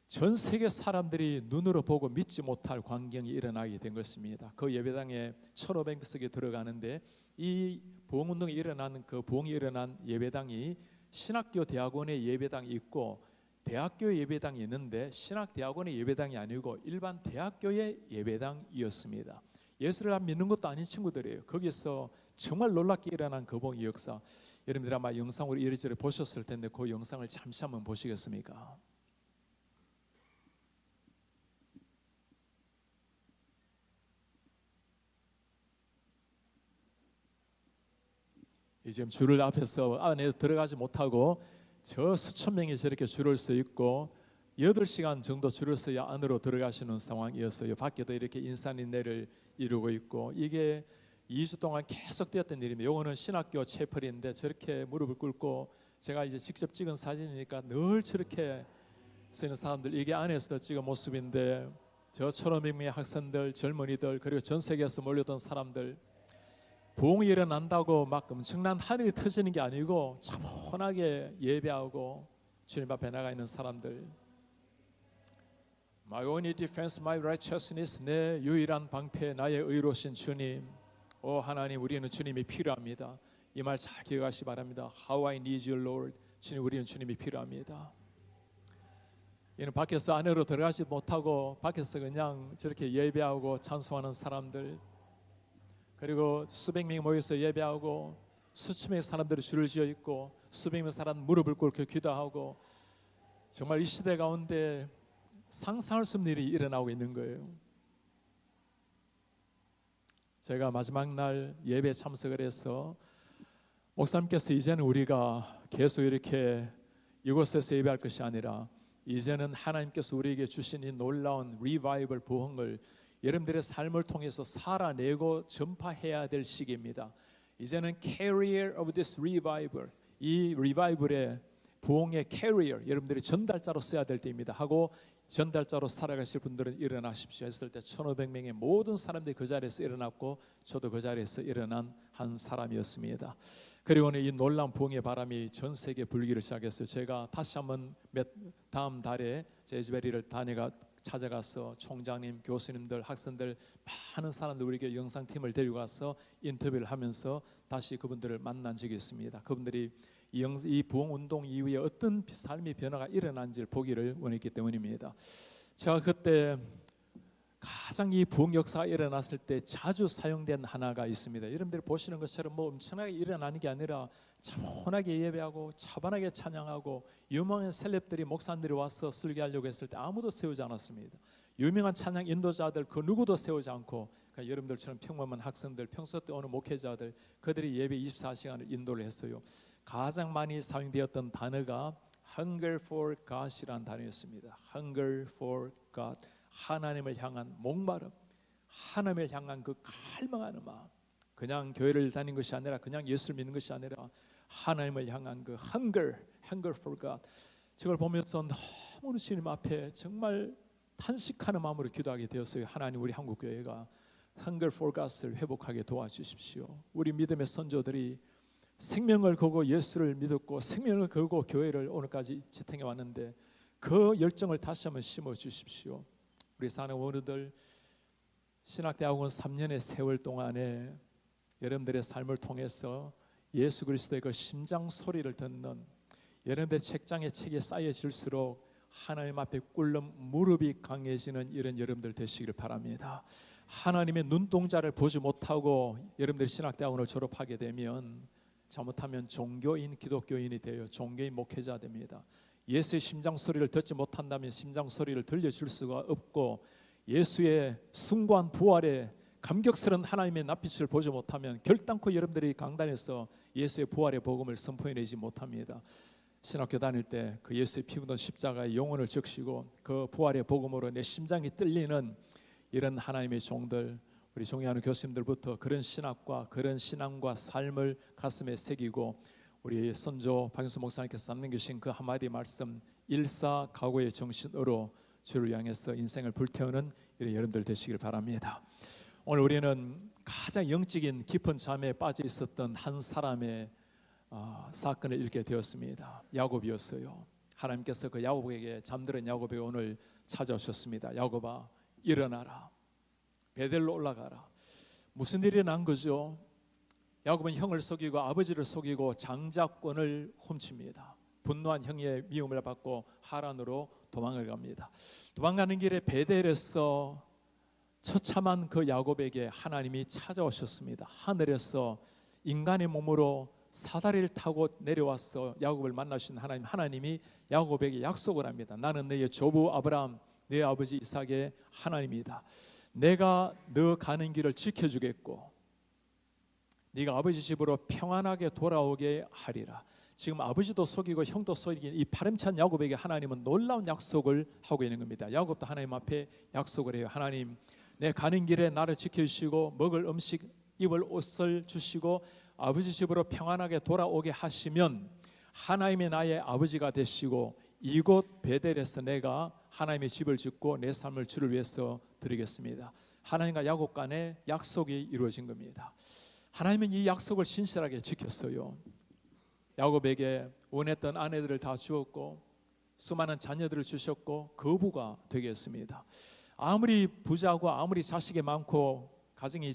전 세계 사람들이 눈으로 보고 믿지 못할 광경이 일어나게 된 것입니다. 그 예배당에 1,500석이 들어가는데 이 부흥운동이 일어나는 그 부흥이 일어난 예배당이 신학교 대학원의 예배당이 있고 대학교 예배당이 있는데 신학대학원의 예배당이 아니고 일반 대학교의 예배당이었습니다. 예수를 믿는 것도 아닌 친구들이에요. 거기서 정말 놀랍게 일어난 그 부흥의 역사, 여러분들 아마 영상으로 이리저리 보셨을 텐데 그 영상을 잠시 한번 보시겠습니까? 지금 줄을 앞에서 안에 들어가지 못하고 저 수천 명이 저렇게 줄을 서 있고 8시간 정도 줄을 서야 안으로 들어가시는 상황이었어요. 밖에도 이렇게 인산인해를 이루고 있고 이게 2주 동안 계속되었던 일입니다. 이거는 신학교 채플인데 저렇게 무릎을 꿇고 제가 이제 직접 찍은 사진이니까 늘 저렇게 쓰는 사람들, 이게 안에서 찍은 모습인데 저 1,500명의 학생들, 젊은이들, 그리고 전 세계에서 몰려든 사람들, 부흥이 일어난다고 막 엄청난 하늘이 터지는 게 아니고 차분하게 예배하고 주님 앞에 나가 있는 사람들. My only defense, my righteousness, 내 유일한 방패, 나의 의로우신 주님. 오 하나님, 우리는 주님이 필요합니다. 이 말 잘 기억하시기 바랍니다. How I need you, Lord. 주님, 우리는 주님이 필요합니다. 이는 밖에서 안으로 들어가지 못하고 밖에서 그냥 저렇게 예배하고 찬송하는 사람들, 그리고 수백 명이 모여서 예배하고 수천 명의 사람들이 줄을 지어 있고 수백 명의 사람 무릎을 꿇고 기도하고 정말 이 시대 가운데 상상할 수 없는 일이 일어나고 있는 거예요. 제가 마지막 날 예배에 참석을 해서 목사님께서 이제는 우리가 계속 이렇게 이곳에서 예배할 것이 아니라 이제는 하나님께서 우리에게 주신 이 놀라운 리바이벌 부흥을 여러분들의 삶을 통해서 살아내고 전파해야 될 시기입니다. 이제는 carrier of this revival, 이 리바이벌의 부흥의 carrier, 여러분들이 전달자로 써야 될 때입니다 하고 전달자로 살아가실 분들은 일어나십시오 했을 때 1500명의 모든 사람들이 그 자리에서 일어났고 저도 그 자리에서 일어난 한 사람이었습니다. 그리고 이 놀라운 부흥의 바람이 전 세계에 불기를 시작했어요. 제가 다시 한번 다음 달에 제주베리를 찾아가서 총장님, 교수님들, 학생들 많은 사람들 우리에게 영상팀을 데리고 가서 인터뷰를 하면서 다시 그분들을 만난 적이 있습니다. 그분들이 이 부흥운동 이후에 어떤 삶의 변화가 일어난지를 보기를 원했기 때문입니다. 제가 그때 가장 이 부흥 역사가 일어났을 때 자주 사용된 하나가 있습니다. 여러분들이 보시는 것처럼 뭐 엄청나게 일어나는 게 아니라 차분하게 예배하고 차분하게 찬양하고 유명한 셀럽들이 목사님들이 와서 설교하려고 했을 때 아무도 세우지 않았습니다. 유명한 찬양 인도자들 그 누구도 세우지 않고 그러니까 여러분들처럼 평범한 학생들 평소 때 오는 목회자들 그들이 예배 24시간을 인도를 했어요. 가장 많이 사용되었던 단어가 Hunger for God이라는 단어였습니다. Hunger for God, 하나님을 향한 목마름, 하나님을 향한 그 갈망하는 마음. 그냥 교회를 다니는 것이 아니라 그냥 예수를 믿는 것이 아니라 하나님을 향한 그 hunger for God. 저걸 보면서 너무 주님 앞에 정말 탄식하는 마음으로 기도하게 되었어요. 하나님, 우리 한국교회가 hunger for God을 회복하게 도와주십시오. 우리 믿음의 선조들이 생명을 걸고 예수를 믿었고 생명을 걸고 교회를 오늘까지 지탱해 왔는데 그 열정을 다시 한번 심어 주십시오. 우리 사랑원우들 신학대학원 3년의 세월 동안에 여러분들의 삶을 통해서 예수 그리스도의 그 심장 소리를 듣는 여러분들의 책장에 책이 쌓여질수록 하나님 앞에 꿇는 무릎이 강해지는 이런 여러분들 되시기를 바랍니다. 하나님의 눈동자를 보지 못하고 여러분들이 신학대학원을 졸업하게 되면 잘못하면 종교인 기독교인이 되어 종교인 목회자 됩니다. 예수의 심장 소리를 듣지 못한다면 심장 소리를 들려줄 수가 없고 예수의 숭고한 부활에 감격스러운 하나님의 낯빛을 보지 못하면 결단코 여러분들이 강단에서 예수의 부활의 복음을 선포해내지 못합니다. 신학교 다닐 때 그 예수의 피 묻은 십자가의 영혼을 적시고 그 부활의 복음으로 내 심장이 뚫리는 이런 하나님의 종들, 우리 존경하는 교수님들부터 그런 신학과 그런 신앙과 삶을 가슴에 새기고 우리 선조 박영수 목사님께서 남겨주신 그 한마디 말씀 일사각오의 정신으로 주를 향해서 인생을 불태우는 이런 여러분들 되시길 바랍니다. 오늘 우리는 가장 영적인 깊은 잠에 빠져 있었던 한 사람의 사건을 읽게 되었습니다. 야곱이었어요. 하나님께서 그 야곱에게 잠들은 야곱에게 오늘 찾아오셨습니다. 야곱아 일어나라, 베델로 올라가라. 무슨 일이 난 거죠? 야곱은 형을 속이고 아버지를 속이고 장자권을 훔칩니다. 분노한 형의 미움을 받고 하란으로 도망을 갑니다. 도망가는 길에 베델에서 처참한 그 야곱에게 하나님이 찾아오셨습니다. 하늘에서 인간의 몸으로 사다리를 타고 내려와서 야곱을 만나신 하나님이 야곱에게 약속을 합니다. 나는 너의 조부 아브라함, 네 아버지 이삭의 하나님이다. 내가 너 가는 길을 지켜주겠고 네가 아버지 집으로 평안하게 돌아오게 하리라. 지금 아버지도 속이고 형도 속이긴 이 파렴치한 야곱에게 하나님은 놀라운 약속을 하고 있는 겁니다. 야곱도 하나님 앞에 약속을 해요. 하나님, 내 가는 길에 나를 지켜주시고 먹을 음식, 입을 옷을 주시고 아버지 집으로 평안하게 돌아오게 하시면 하나님이 나의 아버지가 되시고 이곳 베델에서 내가 하나님의 집을 짓고 내 삶을 주를 위해서 드리겠습니다. 하나님과 야곱 간의 약속이 이루어진 겁니다. 하나님은 이 약속을 신실하게 지켰어요. 야곱에게 원했던 아내들을 다 주었고 수많은 자녀들을 주셨고 거부가 되게 했습니다. 아무리 부자고 아무리 자식이 많고 가정이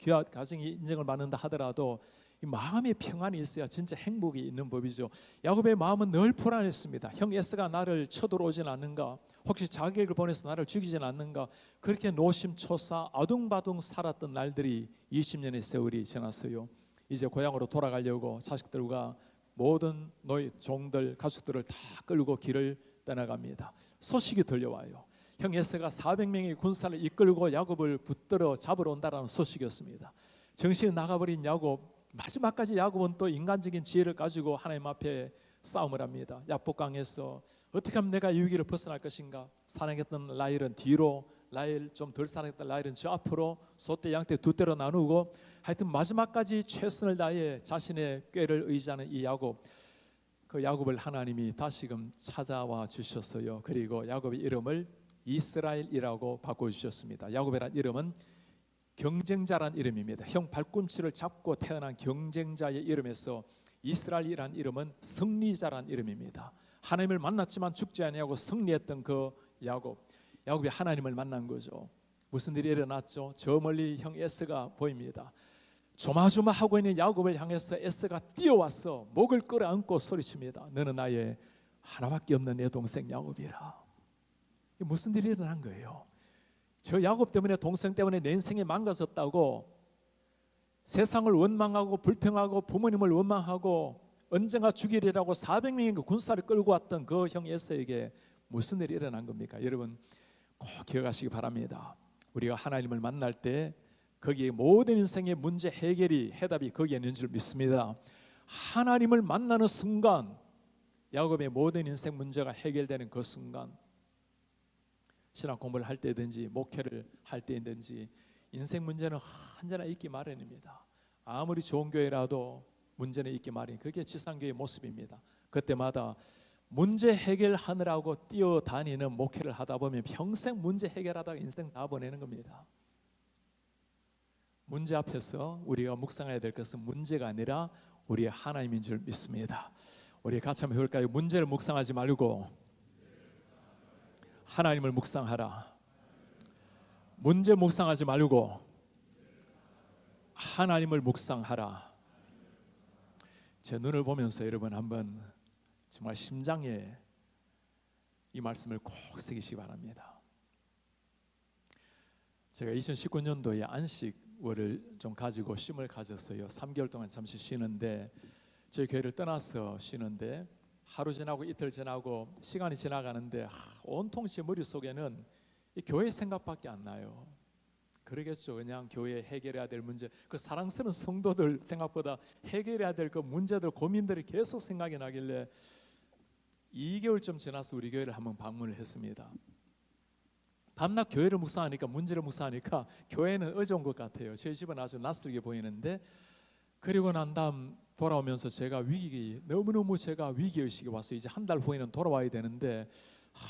인정을 받는다 하더라도 이 마음의 평안이 있어야 진짜 행복이 있는 법이죠. 야곱의 마음은 늘 불안했습니다. 형 에서가 나를 쳐들어오진 않는가? 혹시 자객을 보내서 나를 죽이진 않는가? 그렇게 노심초사 아둥바둥 살았던 날들이 20년의 세월이 지났어요. 이제 고향으로 돌아가려고 자식들과 모든 노예 종들 가족들을 다 끌고 길을 떠나갑니다. 소식이 들려와요. 형 에서가 400명의 군사를 이끌고 야곱을 붙들어 잡으러 온다라는 소식이었습니다. 정신이 나가버린 야곱, 마지막까지 야곱은 또 인간적인 지혜를 가지고 하나님 앞에 싸움을 합니다. 야복강에서 어떻게 하면 내가 이 위기를 벗어날 것인가. 사랑했던 라헬은 뒤로, 라헬 좀 덜 사랑했던 라헬은 저 앞으로, 소떼 양떼 두 떼로 나누고 하여튼 마지막까지 최선을 다해 자신의 꾀를 의지하는 이 야곱, 그 야곱을 하나님이 다시금 찾아와 주셨어요. 그리고 야곱의 이름을 이스라엘이라고 바꿔주셨습니다. 야곱이라는 이름은 경쟁자란 이름입니다. 형 발꿈치를 잡고 태어난 경쟁자의 이름에서 이스라엘이란 이름은 승리자란 이름입니다. 하나님을 만났지만 죽지 아니하고 승리했던 그 야곱이 하나님을 만난 거죠. 무슨 일이 일어났죠? 저 멀리 형 에서가 보입니다. 조마조마하고 있는 야곱을 향해서 에서가 뛰어와서 목을 끌어안고 소리칩니다. 너는 나의 하나밖에 없는 내 동생 야곱이라. 무슨 일이 일어난 거예요? 저 야곱 때문에, 동생 때문에 내 인생이 망가졌다고, 세상을 원망하고 불평하고 부모님을 원망하고 언젠가 죽이리라고 400명의 그 군사를 끌고 왔던 그 형 에서에게 무슨 일이 일어난 겁니까? 여러분 꼭 기억하시기 바랍니다. 우리가 하나님을 만날 때 거기에 모든 인생의 문제 해결이, 해답이 거기에 있는 줄 믿습니다. 하나님을 만나는 순간 야곱의 모든 인생 문제가 해결되는 그 순간, 신학 공부를 할 때든지 목회를 할 때든지 인생 문제는 언제나 있기 마련입니다. 아무리 좋은 교회라도 문제는 있기 마련. 그게 지상교회의 모습입니다. 그때마다 문제 해결하느라고 뛰어다니는 목회를 하다 보면 평생 문제 해결하다가 인생 다 보내는 겁니다. 문제 앞에서 우리가 묵상해야 될 것은 문제가 아니라 우리의 하나님인 줄 믿습니다. 우리 같이 한번 해볼까요? 문제를 묵상하지 말고 하나님을 묵상하라. 문제 묵상하지 말고 하나님을 묵상하라. 제 눈을 보면서 여러분 한번 정말 심장에 이 말씀을 꼭 새기시기 바랍니다. 제가 2019년도에 안식월을 좀 가지고 쉼을 가졌어요. 3개월 동안 잠시 쉬는데, 저희 교회를 떠나서 쉬는데 하루 지나고 이틀 지나고 시간이 지나가는데 온통 제 머릿속에는 이 교회 생각밖에 안 나요. 그러겠죠. 그냥 교회에 해결해야 될 문제, 그 사랑스러운 성도들 생각보다 해결해야 될 그 문제들, 고민들이 계속 생각이 나길래 2개월쯤 지나서 우리 교회를 한번 방문을 했습니다. 밤낮 교회를 묵상하니까, 문제를 묵상하니까 교회는 어제 온 것 같아요. 저희 집은 아주 낯설게 보이는데, 그리고 난 다음 돌아오면서 제가 너무너무 제가 위기의식이 왔어요. 이제 한 달 후에는 돌아와야 되는데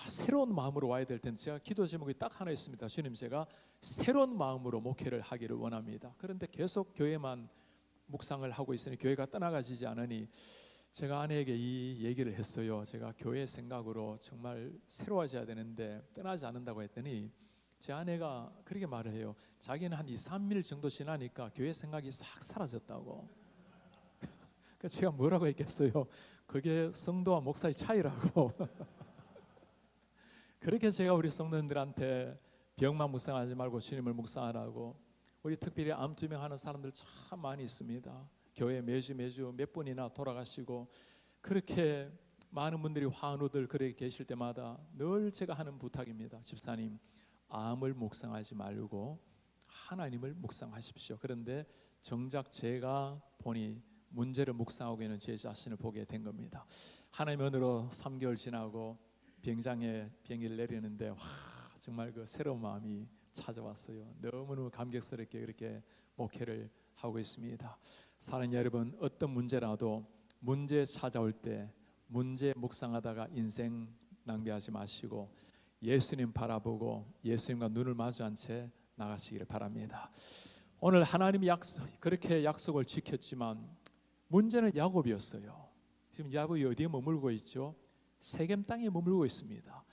새로운 마음으로 와야 될 텐데, 제가 기도 제목이 딱 하나 있습니다. 주님, 제가 새로운 마음으로 목회를 하기를 원합니다. 그런데 계속 교회만 묵상을 하고 있으니 교회가 떠나가지지 않으니 제가 아내에게 이 얘기를 했어요. 제가 교회 생각으로 정말 새로워져야 되는데 떠나지 않는다고 했더니 제 아내가 그렇게 말을 해요. 자기는 한 2, 3일 정도 지나니까 교회 생각이 싹 사라졌다고. 그래서 제가 뭐라고 했겠어요? 그게 성도와 목사의 차이라고. 그렇게 제가 우리 성도님들한테 병만 묵상하지 말고 주님을 묵상하라고. 우리 특별히 암투병하는 사람들 참 많이 있습니다. 교회 매주 몇 분이나 돌아가시고, 그렇게 많은 분들이 환우들 그렇게 계실 때마다 늘 제가 하는 부탁입니다. 집사님, 암을 묵상하지 말고 하나님을 묵상하십시오. 그런데 정작 제가 보니 문제를 묵상하고 있는 제 자신을 보게 된 겁니다. 하나님의 은혜로 3개월 지나고 병장에 비행기를 내리는데 정말 그 새로운 마음이 찾아왔어요. 너무너무 감격스럽게 그렇게 목회를 하고 있습니다. 사랑하는 여러분, 어떤 문제라도 문제 찾아올 때 문제 묵상하다가 인생 낭비하지 마시고 예수님 바라보고 예수님과 눈을 마주한 채 나가시기를 바랍니다. 오늘 하나님이 그렇게 약속을 지켰지만 문제는 야곱이었어요. 지금 야곱이 어디에 머물고 있죠? 세겜 땅에 머물고 있습니다.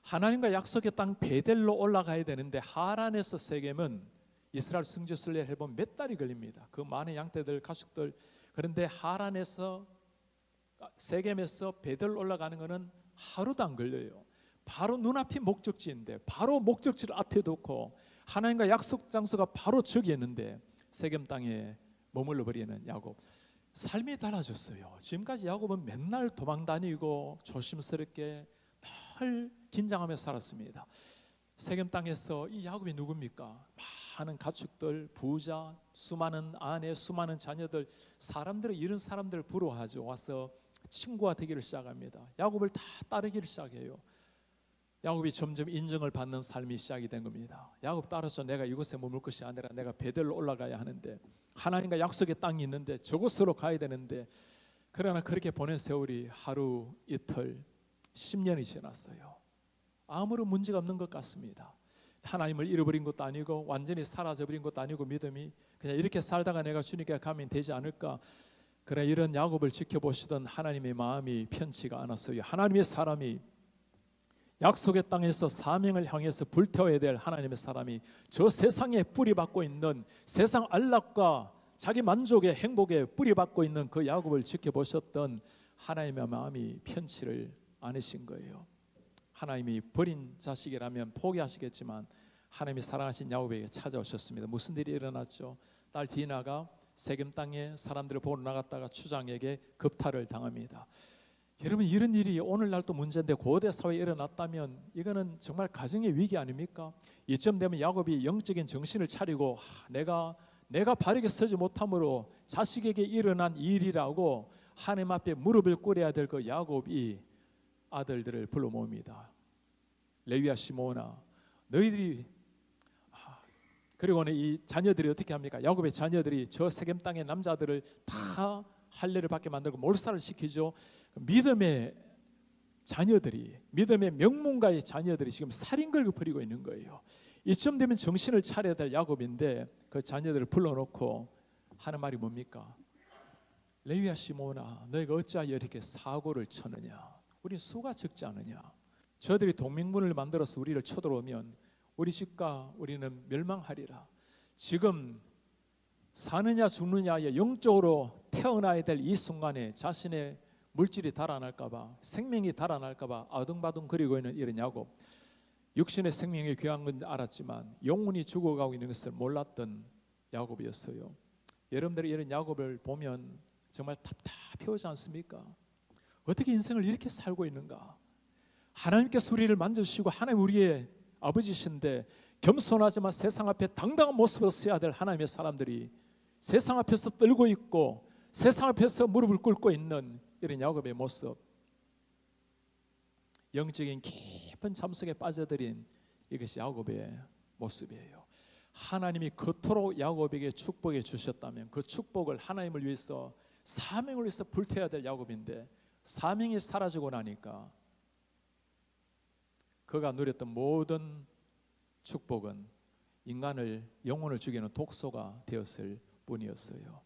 하나님과 약속의 땅 베델로 올라가야 되는데 하란에서 세겜은 이스라엘 성지 순례를 해보면 몇 달이 걸립니다. 그 많은 양떼들, 가축들. 그런데 하란에서, 세겜에서 베델로 올라가는 것은 하루도 안 걸려요. 바로 눈앞이 목적지인데, 바로 목적지를 앞에 두고 하나님과 약속 장소가 바로 저기 있는데 세겜 땅에 머물러 버리는 야곱. 삶이 달라졌어요. 지금까지 야곱은 맨날 도망다니고 조심스럽게 늘 긴장하며 살았습니다. 세겜 땅에서 이 야곱이 누굽니까? 많은 가축들, 부자, 수많은 아내, 수많은 자녀들, 사람들은 이런 사람들을 부러워하죠. 와서 친구가 되기를 시작합니다. 야곱을 다 따르기를 시작해요. 야곱이 점점 인정을 받는 삶이 시작이 된 겁니다. 야곱 따라서 내가 이곳에 머물 것이 아니라 내가 베델로 올라가야 하는데, 하나님과 약속의 땅이 있는데 저곳으로 가야 되는데, 그러나 그렇게 보낸 세월이 하루 이틀 10년이 지났어요. 아무런 문제가 없는 것 같습니다. 하나님을 잃어버린 것도 아니고 완전히 사라져버린 것도 아니고 믿음이 그냥 이렇게 살다가 내가 주님께 가면 되지 않을까. 그러나 이런 야곱을 지켜보시던 하나님의 마음이 편치가 않았어요. 하나님의 사람이, 약속의 땅에서 사명을 향해서 불태워야 될 하나님의 사람이 저 세상에 뿌리박고 있는 세상 안락과 자기 만족의 행복에 뿌리박고 있는 그 야곱을 지켜보셨던 하나님의 마음이 편치를 않으신 거예요. 하나님이 버린 자식이라면 포기하시겠지만 하나님이 사랑하신 야곱에게 찾아오셨습니다. 무슨 일이 일어났죠? 딸 디나가 세겜 땅에 사람들을 보러 나갔다가 추장에게 겁탈을 당합니다. 여러분, 이런 일이 오늘날도 문제인데 고대 사회에 일어났다면 이거는 정말 가정의 위기 아닙니까? 이쯤 되면 야곱이 영적인 정신을 차리고 내가 바르게 서지 못함으로 자식에게 일어난 일이라고 하나님 앞에 무릎을 꿇어야 될 그 야곱이 아들들을 불러 모읍니다. 레위와 시므온아, 너희들이, 그리고는 이 자녀들이 어떻게 합니까? 야곱의 자녀들이 저 세겜 땅의 남자들을 다 할례를 받게 만들고 몰살을 시키죠. 믿음의 자녀들이, 믿음의 명문가의 자녀들이 지금 살인극을 벌이고 있는 거예요. 이쯤 되면 정신을 차려야 될 야곱인데 그 자녀들을 불러놓고 하는 말이 뭡니까? 레위와 시므온아, 너희가 어찌하여 이렇게 사고를 쳤느냐? 우린 수가 적지 않으냐? 저들이 동맹군을 만들어서 우리를 쳐들어오면 우리 집과 우리는 멸망하리라. 지금 사느냐 죽느냐의 영적으로 태어나야 될 이 순간에 자신의 물질이 달아날까 봐, 생명이 달아날까 봐 아둥바둥 거리고 있는 이런 야곱. 육신의 생명이 귀한 건 알았지만 영혼이 죽어가고 있는 것을 몰랐던 야곱이었어요. 여러분들이 이런 야곱을 보면 정말 답답해오지 않습니까? 어떻게 인생을 이렇게 살고 있는가? 하나님께서 우리를 만져주시고 하나님 우리의 아버지신데 겸손하지만 세상 앞에 당당한 모습으로 서야 될 하나님의 사람들이 세상 앞에서 떨고 있고 세상 앞에서 무릎을 꿇고 있는 이런 야곱의 모습, 영적인 깊은 잠속에 빠져들인 이것이 야곱의 모습이에요. 하나님이 그토록 야곱에게 축복해 주셨다면 그 축복을 하나님을 위해서, 사명을 위해서 불태워야 될 야곱인데 사명이 사라지고 나니까 그가 누렸던 모든 축복은 인간을, 영혼을 죽이는 독소가 되었을 뿐이었어요.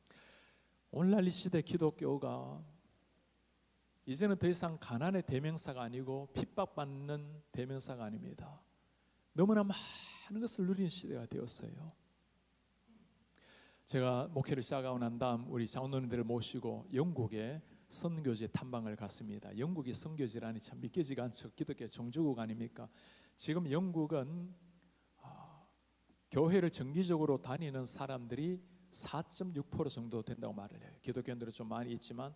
오늘날 이 시대 기독교가 이제는 더 이상 가난의 대명사가 아니고 핍박받는 대명사가 아닙니다. 너무나 많은 것을 누리는 시대가 되었어요. 제가 목회를 시작하고 난 다음 우리 장로님들을 모시고 영국에 선교지 탐방을 갔습니다. 영국이 선교지라니 참 믿기지가 않죠. 기독교 종주국 아닙니까? 지금 영국은 교회를 정기적으로 다니는 사람들이 4.6% 정도 된다고 말을 해요. 기독교인들은 좀 많이 있지만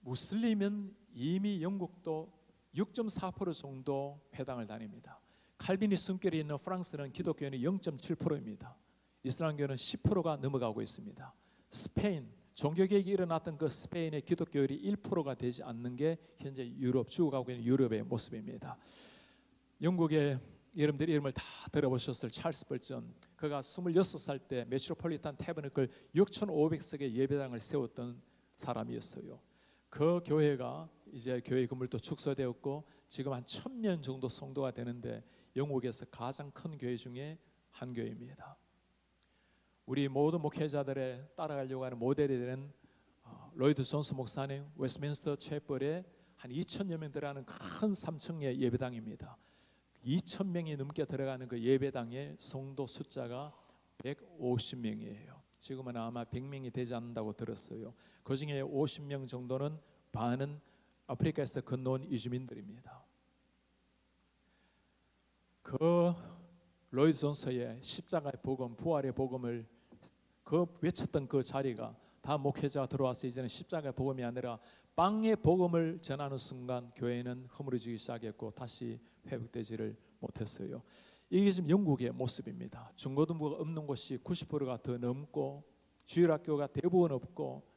무슬림은 이미 영국도 6.4% 정도 회당을 다닙니다. 칼빈이 숨결이 있는 프랑스는 기독교인이 0.7%입니다. 이슬람교는 10%가 넘어가고 있습니다. 스페인, 종교개혁이 일어났던 그 스페인의 기독교율이 1%가 되지 않는 게 현재 유럽, 죽어가고 있는 유럽의 모습입니다. 영국의, 여러분들이 이름을 다 들어보셨을 찰스 벌전, 그가 26살 때 메트로폴리탄 태버너클 6,500석의 예배당을 세웠던 사람이었어요. 그 교회가 이제 교회 건물도 축소되었고 지금 한 1,000명 정도 성도가 되는데 영국에서 가장 큰 교회 중에 한 교회입니다. 우리 모든 목회자들의 따라가려고 하는 모델이 되는 로이드 존스 목사님, 웨스트민스터 채플에 한 2,000여 명 들어가는 큰 3층의 예배당입니다. 2,000명이 넘게 들어가는 그 예배당의 성도 숫자가 150명이에요. 지금은 아마 100명이 되지 않는다고 들었어요. 그 중에 50명 정도는 반은 아프리카에서 건너온 이주민들입니다. 그 로이드 존스의 십자가의 복음, 부활의 복음을 그 외쳤던 그 자리가 다 목회자가 들어와서 이제는 십자가의 복음이 아니라 빵의 복음을 전하는 순간 교회는 허물어지기 시작했고 다시 회복되지를 못했어요. 이게 지금 영국의 모습입니다. 중고등부가 없는 곳이 90%가 더 넘고 주일학교가 대부분 없고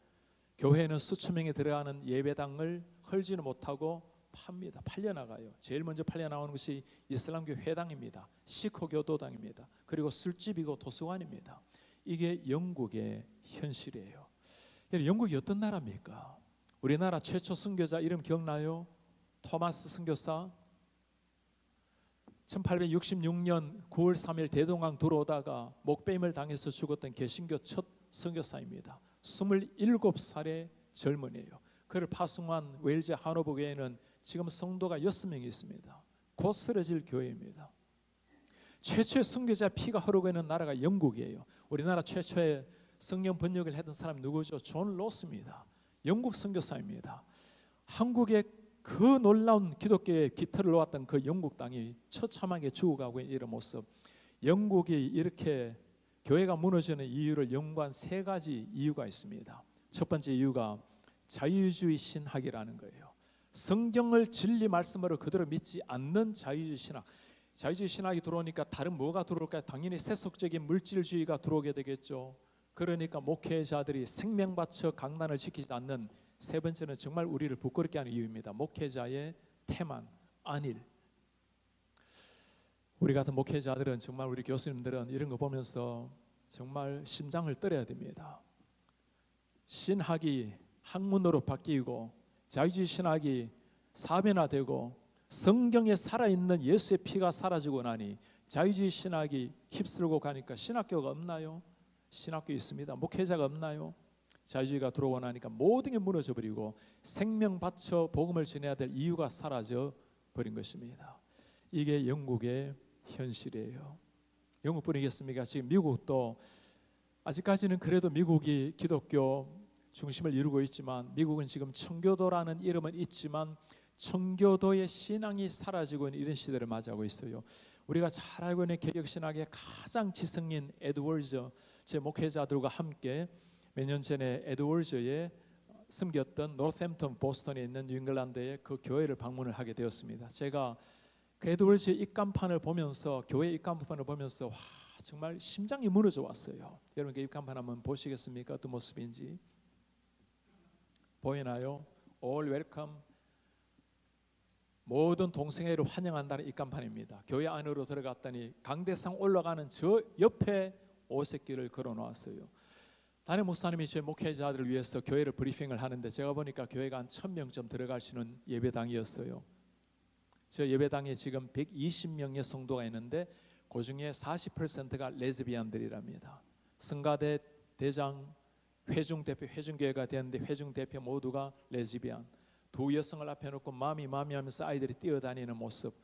교회는 수천 명이 들어가는 예배당을 헐지는 못하고 팝니다. 팔려나가요. 제일 먼저 팔려나오는 것이 이슬람교 회당입니다. 시커 교도당입니다. 그리고 술집이고 도서관입니다. 이게 영국의 현실이에요. 영국이 어떤 나라입니까? 우리나라 최초 선교자 이름 기억나요? 토마스 선교사. 1866년 9월 3일 대동강 들어오다가 목베임을 당해서 죽었던 개신교 첫 선교사입니다. 27살의 젊은이에요. 그를 파송한 웨일즈 하노버 교회는 지금 성도가 6명이 있습니다. 곧 쓰러질 교회입니다. 최초의 선교자 피가 흐르고 있는 나라가 영국이에요. 우리나라 최초의 성경 번역을 했던 사람이 누구죠? 존 로스입니다. 영국 선교사입니다. 한국의 그 놀라운 기독교의 기틀을 놓았던 그 영국 땅이 처참하게 죽어가고 있는 이런 모습. 영국이 이렇게 교회가 무너지는 이유를 연구한 3가지 이유가 있습니다. 첫 번째 이유가 자유주의 신학이라는 거예요. 성경을 진리 말씀으로 그대로 믿지 않는 자유주의 신학. 자유주의 신학이 들어오니까 다른 뭐가 들어올까요? 당연히 세속적인 물질주의가 들어오게 되겠죠. 그러니까 목회자들이 생명 바쳐 강단을 지키지 않는 세 번째는 정말 우리를 부끄럽게 하는 이유입니다. 목회자의 태만, 안일. 우리 같은 목회자들은 정말 우리 교수님들은 이런 거 보면서 정말 심장을 떨어야 됩니다. 신학이 학문으로 바뀌고 자유주의 신학이 사변화되고 성경에 살아있는 예수의 피가 사라지고 나니 자유주의 신학이 휩쓸고 가니까 신학교가 없나요? 신학교 있습니다. 목회자가 없나요? 자유주의가 들어오고 나니까 모든 게 무너져 버리고 생명 바쳐 복음을 전해야 될 이유가 사라져 버린 것입니다. 이게 영국의 현실이에요. 영국뿐이겠습니까? 지금 미국도 아직까지는 그래도 미국이 기독교 중심을 이루고 있지만 미국은 지금 청교도라는 이름은 있지만 청교도의 신앙이 사라지고 있는 이런 시대를 맞이하고 있어요. 우리가 잘 알고 있는 개혁신학의 가장 지성인 에드워즈 제 목회자들과 함께 몇 년 전에 에드워즈에 숨겼던 노스햄튼 보스턴에 있는 뉴잉글랜드의 그 교회를 방문을 하게 되었습니다. 제가 그 에드워즈의 입간판을 보면서 교회 입간판을 보면서 와 정말 심장이 무너져 왔어요. 여러분 그 입간판 한번 보시겠습니까? 어떤 모습인지 보이나요? All welcome. 모든 동성애를 환영한다는 입간판입니다. 교회 안으로 들어갔더니 강대상 올라가는 저 옆에 오색길을 걸어 놓았어요. 담임 목사님이 제 목회자들을 위해서 교회를 브리핑을 하는데 제가 보니까 교회가 한 1000명쯤 들어갈 수 있는 예배당이었어요. 저 예배당에 지금 120명의 성도가 있는데 그 중에 40%가 레즈비안들이랍니다. 성가대 대장 회중대표 회중교회가 되었는데 회중대표 모두가 레즈비안. 두 여성을 앞에 놓고 마미 하면서 아이들이 뛰어다니는 모습.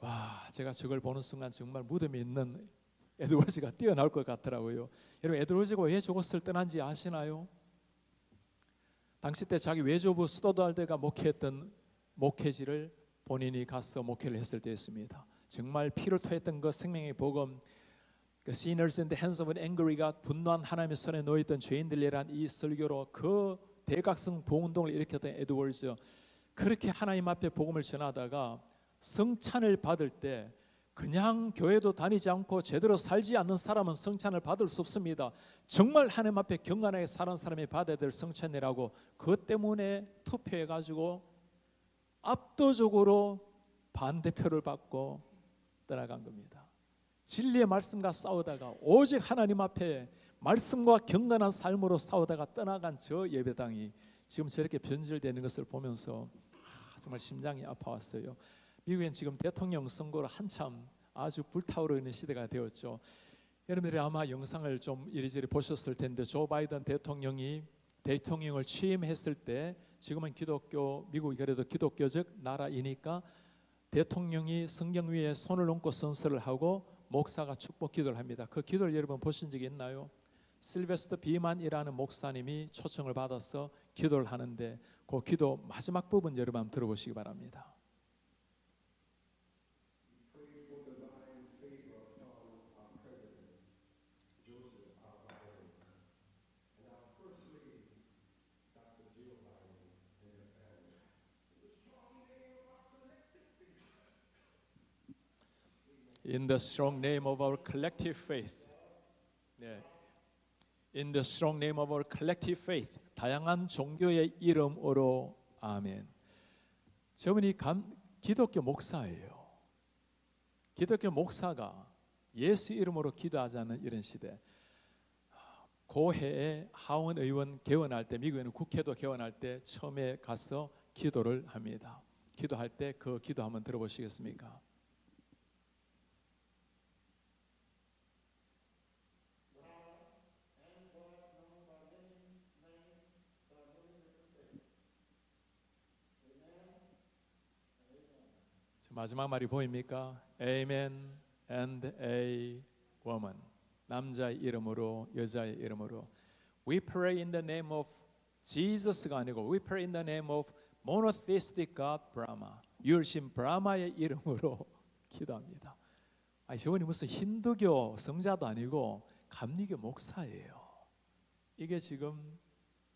와 제가 저걸 보는 순간 정말 무덤에 있는 에드워즈가 뛰어나올 것 같더라고요. 여러분 에드워즈가 왜 저곳을 떠난지 아시나요? 당시 때 자기 외조부 스토달드가 목회했던 목회지를 본인이 가서 목회를 했을 때였습니다. 정말 피를 토했던 그 생명의 복음, 그 Sinners in the Hands of an Angry가 분노한 하나님의 손에 놓여있던 죄인들이란 이 설교로 그 대각성 부흥운동을 일으켰던 에드워즈, 그렇게 하나님 앞에 복음을 전하다가 성찬을 받을 때 그냥 교회도 다니지 않고 제대로 살지 않는 사람은 성찬을 받을 수 없습니다. 정말 하나님 앞에 경건하게 사는 사람이 받아야 될 성찬이라고 그것 때문에 투표해가지고 압도적으로 반대표를 받고 떠나간 겁니다. 진리의 말씀과 싸우다가 오직 하나님 앞에 말씀과 경건한 삶으로 싸우다가 떠나간 저 예배당이 지금 저렇게 변질되는 것을 보면서 정말 심장이 아파왔어요. 미국엔 지금 대통령 선거로 한참 아주 불타오르는 시대가 되었죠. 여러분들이 아마 영상을 좀 이리저리 보셨을 텐데 조 바이든 대통령이 대통령을 취임했을 때 지금은 기독교, 미국이 그래도 기독교적 나라이니까 대통령이 성경 위에 손을 얹고 선서를 하고 목사가 축복 기도를 합니다. 그 기도를 여러분 보신 적이 있나요? 실베스터 비만이라는 목사님이 초청을 받아서 기도를 하는데 그 기도 마지막 부분 여러분 한번 들어보시기 바랍니다. In the strong name of our collective faith. 네. In the strong name of our collective faith. 다양한 종교의 이름으로 아멘. 저분이 기독교 목사예요. 기독교 목사가 예수 이름으로 기도하자는 이런 시대. 고해에 하원 의원 개원할 때, 미국에는 국회도 개원할 때 처음에 가서 기도를 합니다. 기도할 때 그 기도 한번 들어보시겠습니까? 마지막 말이 보입니까? Amen and a woman. 남자의 이름으로, 여자의 이름으로. We pray in the name of Jesus가 아니고 We pray in the name of monotheistic God Brahma. 유일신 브라마의 이름으로 기도합니다. 아니, 저분이 무슨 힌두교 성자도 아니고 감리교 목사예요. 이게 지금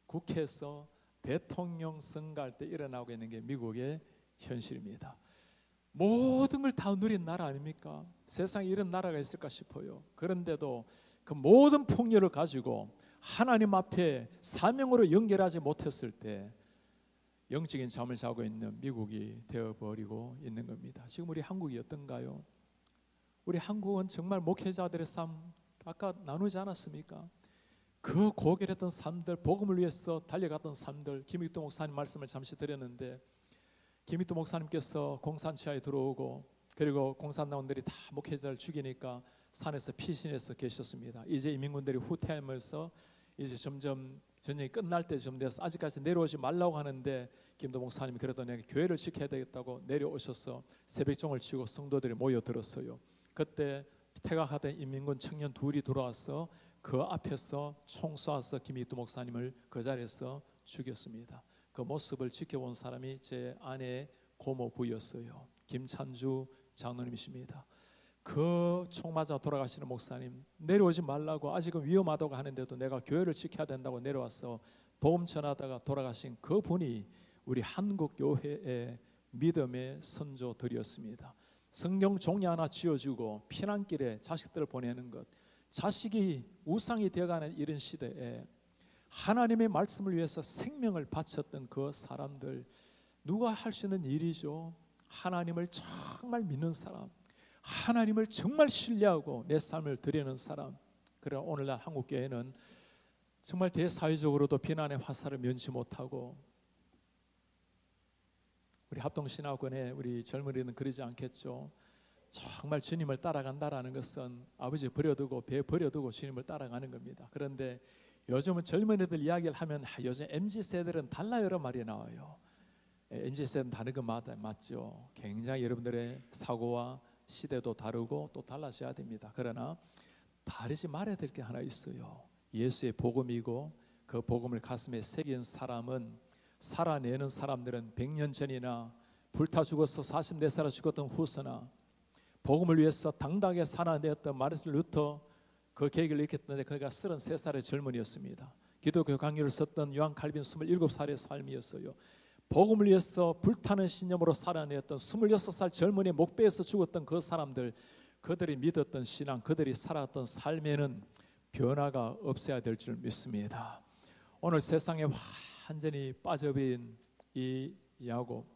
국회에서 대통령 선거할 때 일어나고 있는 게 미국의 현실입니다. 모든 걸 다 누린 나라 아닙니까? 세상에 이런 나라가 있을까 싶어요. 그런데도 그 모든 풍요를 가지고 하나님 앞에 사명으로 연결하지 못했을 때 영적인 잠을 자고 있는 미국이 되어버리고 있는 겁니다. 지금 우리 한국이 어떤가요? 우리 한국은 정말 목회자들의 삶 아까 나누지 않았습니까? 그 고결했던 삶들, 복음을 위해서 달려갔던 삶들, 김익도 목사님 말씀을 잠시 드렸는데 김익도 목사님께서 공산치하에 들어오고 그리고 공산당원들이 다 목회자를 죽이니까 산에서 피신해서 계셨습니다. 이제 이민군들이 후퇴하면서 이제 점점 전쟁이 끝날 때쯤 돼서 아직까지 내려오지 말라고 하는데 김도 목사님이 그래도 내가 교회를 지켜야 되겠다고 내려오셔서 새벽종을 치고 성도들이 모여들었어요. 그때 퇴각하던 인민군 청년 둘이 들어와서 그 앞에서 총 쏴서 김익도 목사님을 그 자리에서 죽였습니다. 그 모습을 지켜본 사람이 제 아내의 고모부였어요. 김찬주 장로님이십니다. 그 총 맞아 돌아가시는 목사님 내려오지 말라고 아직은 위험하다고 하는데도 내가 교회를 지켜야 된다고 내려와서 복음 전하다가 돌아가신 그 분이 우리 한국 교회의 믿음의 선조들이었습니다. 성경 종이 하나 지어주고 피난길에 자식들을 보내는 것, 자식이 우상이 되어가는 이런 시대에 하나님의 말씀을 위해서 생명을 바쳤던 그 사람들, 누가 할 수 있는 일이죠? 하나님을 정말 믿는 사람, 하나님을 정말 신뢰하고 내 삶을 드리는 사람. 그러나 오늘날 한국교회는 정말 대사회적으로도 비난의 화살을 면치 못하고, 우리 합동신학원의 우리 젊은이는 그러지 않겠죠. 정말 주님을 따라간다라는 것은 아버지 버려두고 배 버려두고 주님을 따라가는 겁니다. 그런데 요즘은 젊은이들 이야기를 하면 요즘 MZ세대들은 달라요 이런 말이 나와요. MZ세대는 다른 거 맞죠. 굉장히 여러분들의 사고와 시대도 다르고 또 달라져야 됩니다. 그러나 다르지 말아야 될 게 하나 있어요. 예수의 복음이고 그 복음을 가슴에 새긴 사람은, 살아내는 사람들은 100년 전이나 불타 죽어서 44살에 죽었던 후서나 복음을 위해서 당당하게 살아내었던 마르틴 루터, 그 계획을 일으켰는데 그가 33살의 젊은이였습니다. 기독교 강요를 썼던 요한 칼빈 27살의 삶이었어요. 복음을 위해서 불타는 신념으로 살아내었던 26살 젊은이 목배에서 죽었던 그 사람들, 그들이 믿었던 신앙, 그들이 살았던 삶에는 변화가 없어야 될 줄 믿습니다. 오늘 세상에 완전히 빠져버린 이 야곱,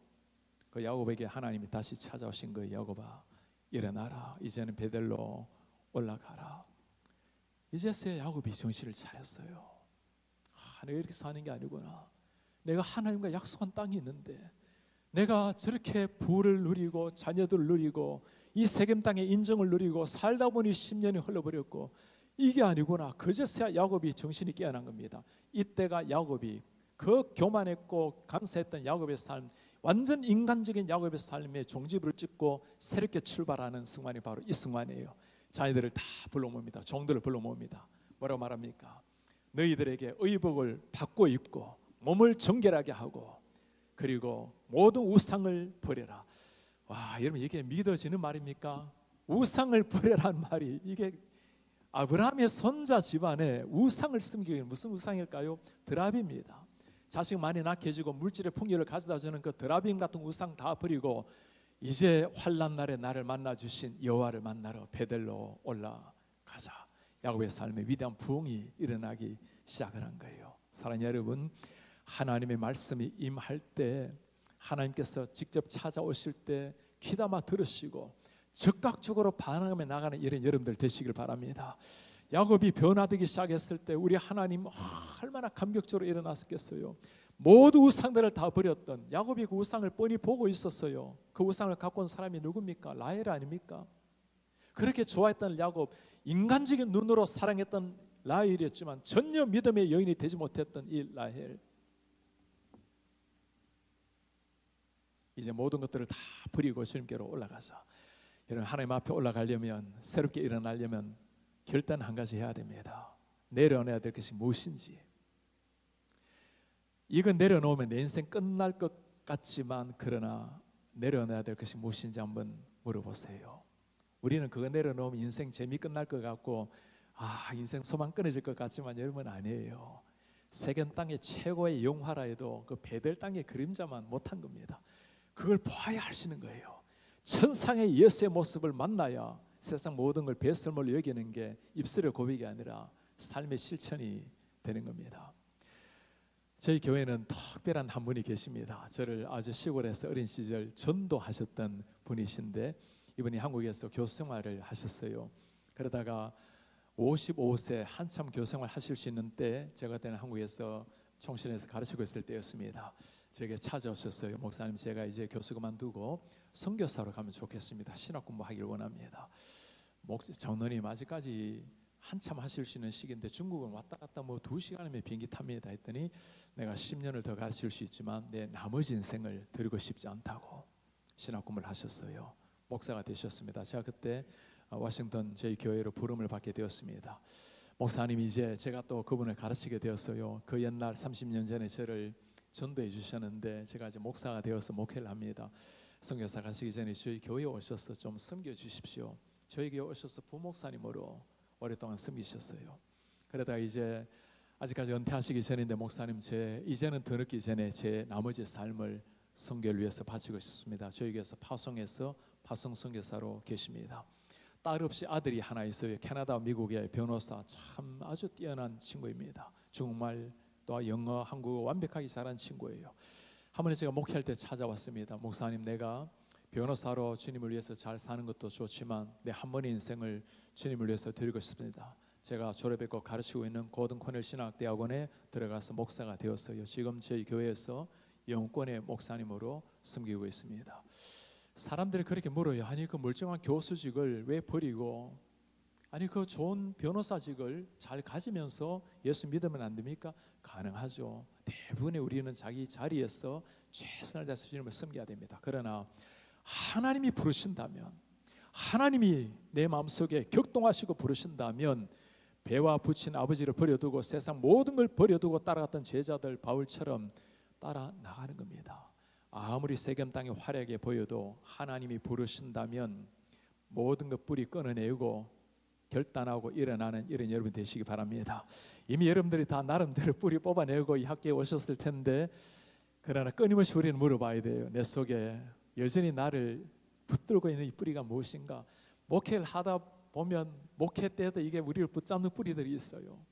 그 야곱에게 하나님이 다시 찾아오신 거예요. 야곱아 일어나라, 이제는 베델로 올라가라. 이제서야 야곱이 정신을 차렸어요. 내가 이렇게 사는 게 아니구나. 내가 하나님과 약속한 땅이 있는데 내가 저렇게 부를 누리고 자녀들을 누리고 이 세겜 땅의 인정을 누리고 살다 보니 10년이 흘러버렸고 이게 아니구나. 그제서야 야곱이 정신이 깨어난 겁니다. 이때가 야곱이 그 교만했고 감사했던 야곱의 삶, 완전 인간적인 야곱의 삶에 종지부를 찍고 새롭게 출발하는 순간이 바로 이 순간이에요. 자녀들을 다 불러 모읍니다. 종들을 불러 모읍니다. 뭐라고 말합니까? 너희들에게 의복을 받고 입고 몸을 정결하게 하고 그리고 모든 우상을 버려라. 와, 여러분 이게 믿어지는 말입니까? 우상을 버려라는 말이, 이게 아브라함의 손자 집안에 우상을 섬기기, 무슨 우상일까요? 드라빔입니다. 자식 많이 낳게 해주고 물질의 풍요를 가져다 주는 그 드라빔 같은 우상 다 버리고 이제 환난 날에 나를 만나 주신 여호와를 만나러 베델로 올라가자. 야곱의 삶에 위대한 부흥이 일어나기 시작을 한 거예요. 사랑하는 여러분, 하나님의 말씀이 임할 때, 하나님께서 직접 찾아오실 때 귀담아 들으시고 즉각적으로 반응하며 나가는 이런 여러분들 되시길 바랍니다. 야곱이 변화되기 시작했을 때 우리 하나님 얼마나 감격적으로 일어났겠어요. 모두 우상들을 다 버렸던 야곱이 그 우상을 뻔히 보고 있었어요. 그 우상을 갖고 온 사람이 누굽니까? 라헬 아닙니까? 그렇게 좋아했던 야곱, 인간적인 눈으로 사랑했던 라헬이었지만 전혀 믿음의 여인이 되지 못했던 이 라헬, 이제 모든 것들을 다 버리고 주님께로 올라가서, 여러분 하나님 앞에 올라가려면, 새롭게 일어나려면 결단 한 가지 해야 됩니다. 내려놔야 될 것이 무엇인지. 이거 내려놓으면 내 인생 끝날 것 같지만, 그러나 내려놔야 될 것이 무엇인지 한번 물어보세요. 우리는 그거 내려놓으면 인생 재미 끝날 것 같고, 인생 소망 끊어질 것 같지만 여러분 아니에요. 세겜 땅의 최고의 영화라 해도 그 베델 땅의 그림자만 못한 겁니다. 그걸 보아야 하시는 거예요. 천상의 예수의 모습을 만나야 세상 모든 걸 배설물로 여기는 게 입술의 고백이 아니라 삶의 실천이 되는 겁니다. 저희 교회는 특별한 한 분이 계십니다. 저를 아주 시골에서 어린 시절 전도하셨던 분이신데, 이분이 한국에서 교생활을 하셨어요. 그러다가 55세 한참 교생활 하실 수 있는 때, 제가 그때는 한국에서 총신에서 가르치고 있을 때였습니다. 저에게 찾아오셨어요. 목사님, 제가 이제 교수 그만두고 선교사로 가면 좋겠습니다. 신학 공부하기를 원합니다. 장로님, 아직까지 한참 하실 수 있는 시기인데 중국은 왔다 갔다 2시간이면 비행기 탑니다 했더니, 내가 10년을 더 가르칠 수 있지만 내 나머지 인생을 드리고 싶지 않다고 신학 공부를 하셨어요. 목사가 되셨습니다. 제가 그때 워싱턴 저희 교회로 부름을 받게 되었습니다. 목사님, 이제 제가 또 그분을 가르치게 되었어요. 그 옛날 30년 전에 저를 전도해 주셨는데 제가 이제 목사가 되어서 목회를 합니다. 선교사 가시기 전에 저희 교회에 오셔서 좀 섬겨 주십시오. 저희 교회에 오셔서 부목사님으로 오랫동안 섬기셨어요. 그러다가 이제 아직까지 은퇴하시기 전인데, 목사님, 이제는 더 늦기 전에 제 나머지 삶을 선교를 위해서 바치고 싶습니다. 저희 교회에서 파송해서 파송 선교사로 계십니다. 딸 없이 아들이 하나 있어요. 캐나다, 미국의 변호사, 참 아주 뛰어난 친구입니다. 중국말 또 영어, 한국어 완벽하게 잘하는 친구예요. 한 번에 제가 목회할 때 찾아왔습니다. 목사님, 내가 변호사로 주님을 위해서 잘 사는 것도 좋지만 내 한 번의 인생을 주님을 위해서 드리고 싶습니다. 제가 졸업했고 가르치고 있는 고든 코넬 신학대학원에 들어가서 목사가 되었어요. 지금 저희 교회에서 영권의 목사님으로 섬기고 있습니다. 사람들이 그렇게 물어요. 아니, 그 멀쩡한 교수직을 왜 버리고, 아니 그 좋은 변호사직을 잘 가지면서 예수 믿으면 안 됩니까? 가능하죠. 대부분의 우리는 자기 자리에서 최선을 다해서 주님을 섬겨야 됩니다. 그러나 하나님이 부르신다면, 하나님이 내 마음속에 격동하시고 부르신다면, 배와 부친 아버지를 버려두고 세상 모든 걸 버려두고 따라갔던 제자들 바울처럼 따라 나가는 겁니다. 아무리 세겜 땅이 화려하게 보여도 하나님이 부르신다면 모든 것 뿌리 끊어내고 결단하고 일어나는 이런 여러분 되시기 바랍니다. 이미 여러분들이 다 나름대로 뿌리 뽑아내고 이 학교에 오셨을 텐데, 그러나 끊임없이 우리는 물어봐야 돼요. 내 속에 여전히 나를 붙들고 있는 이 뿌리가 무엇인가? 목회를 하다 보면 목회 때도 이게 우리를 붙잡는 뿌리들이 있어요.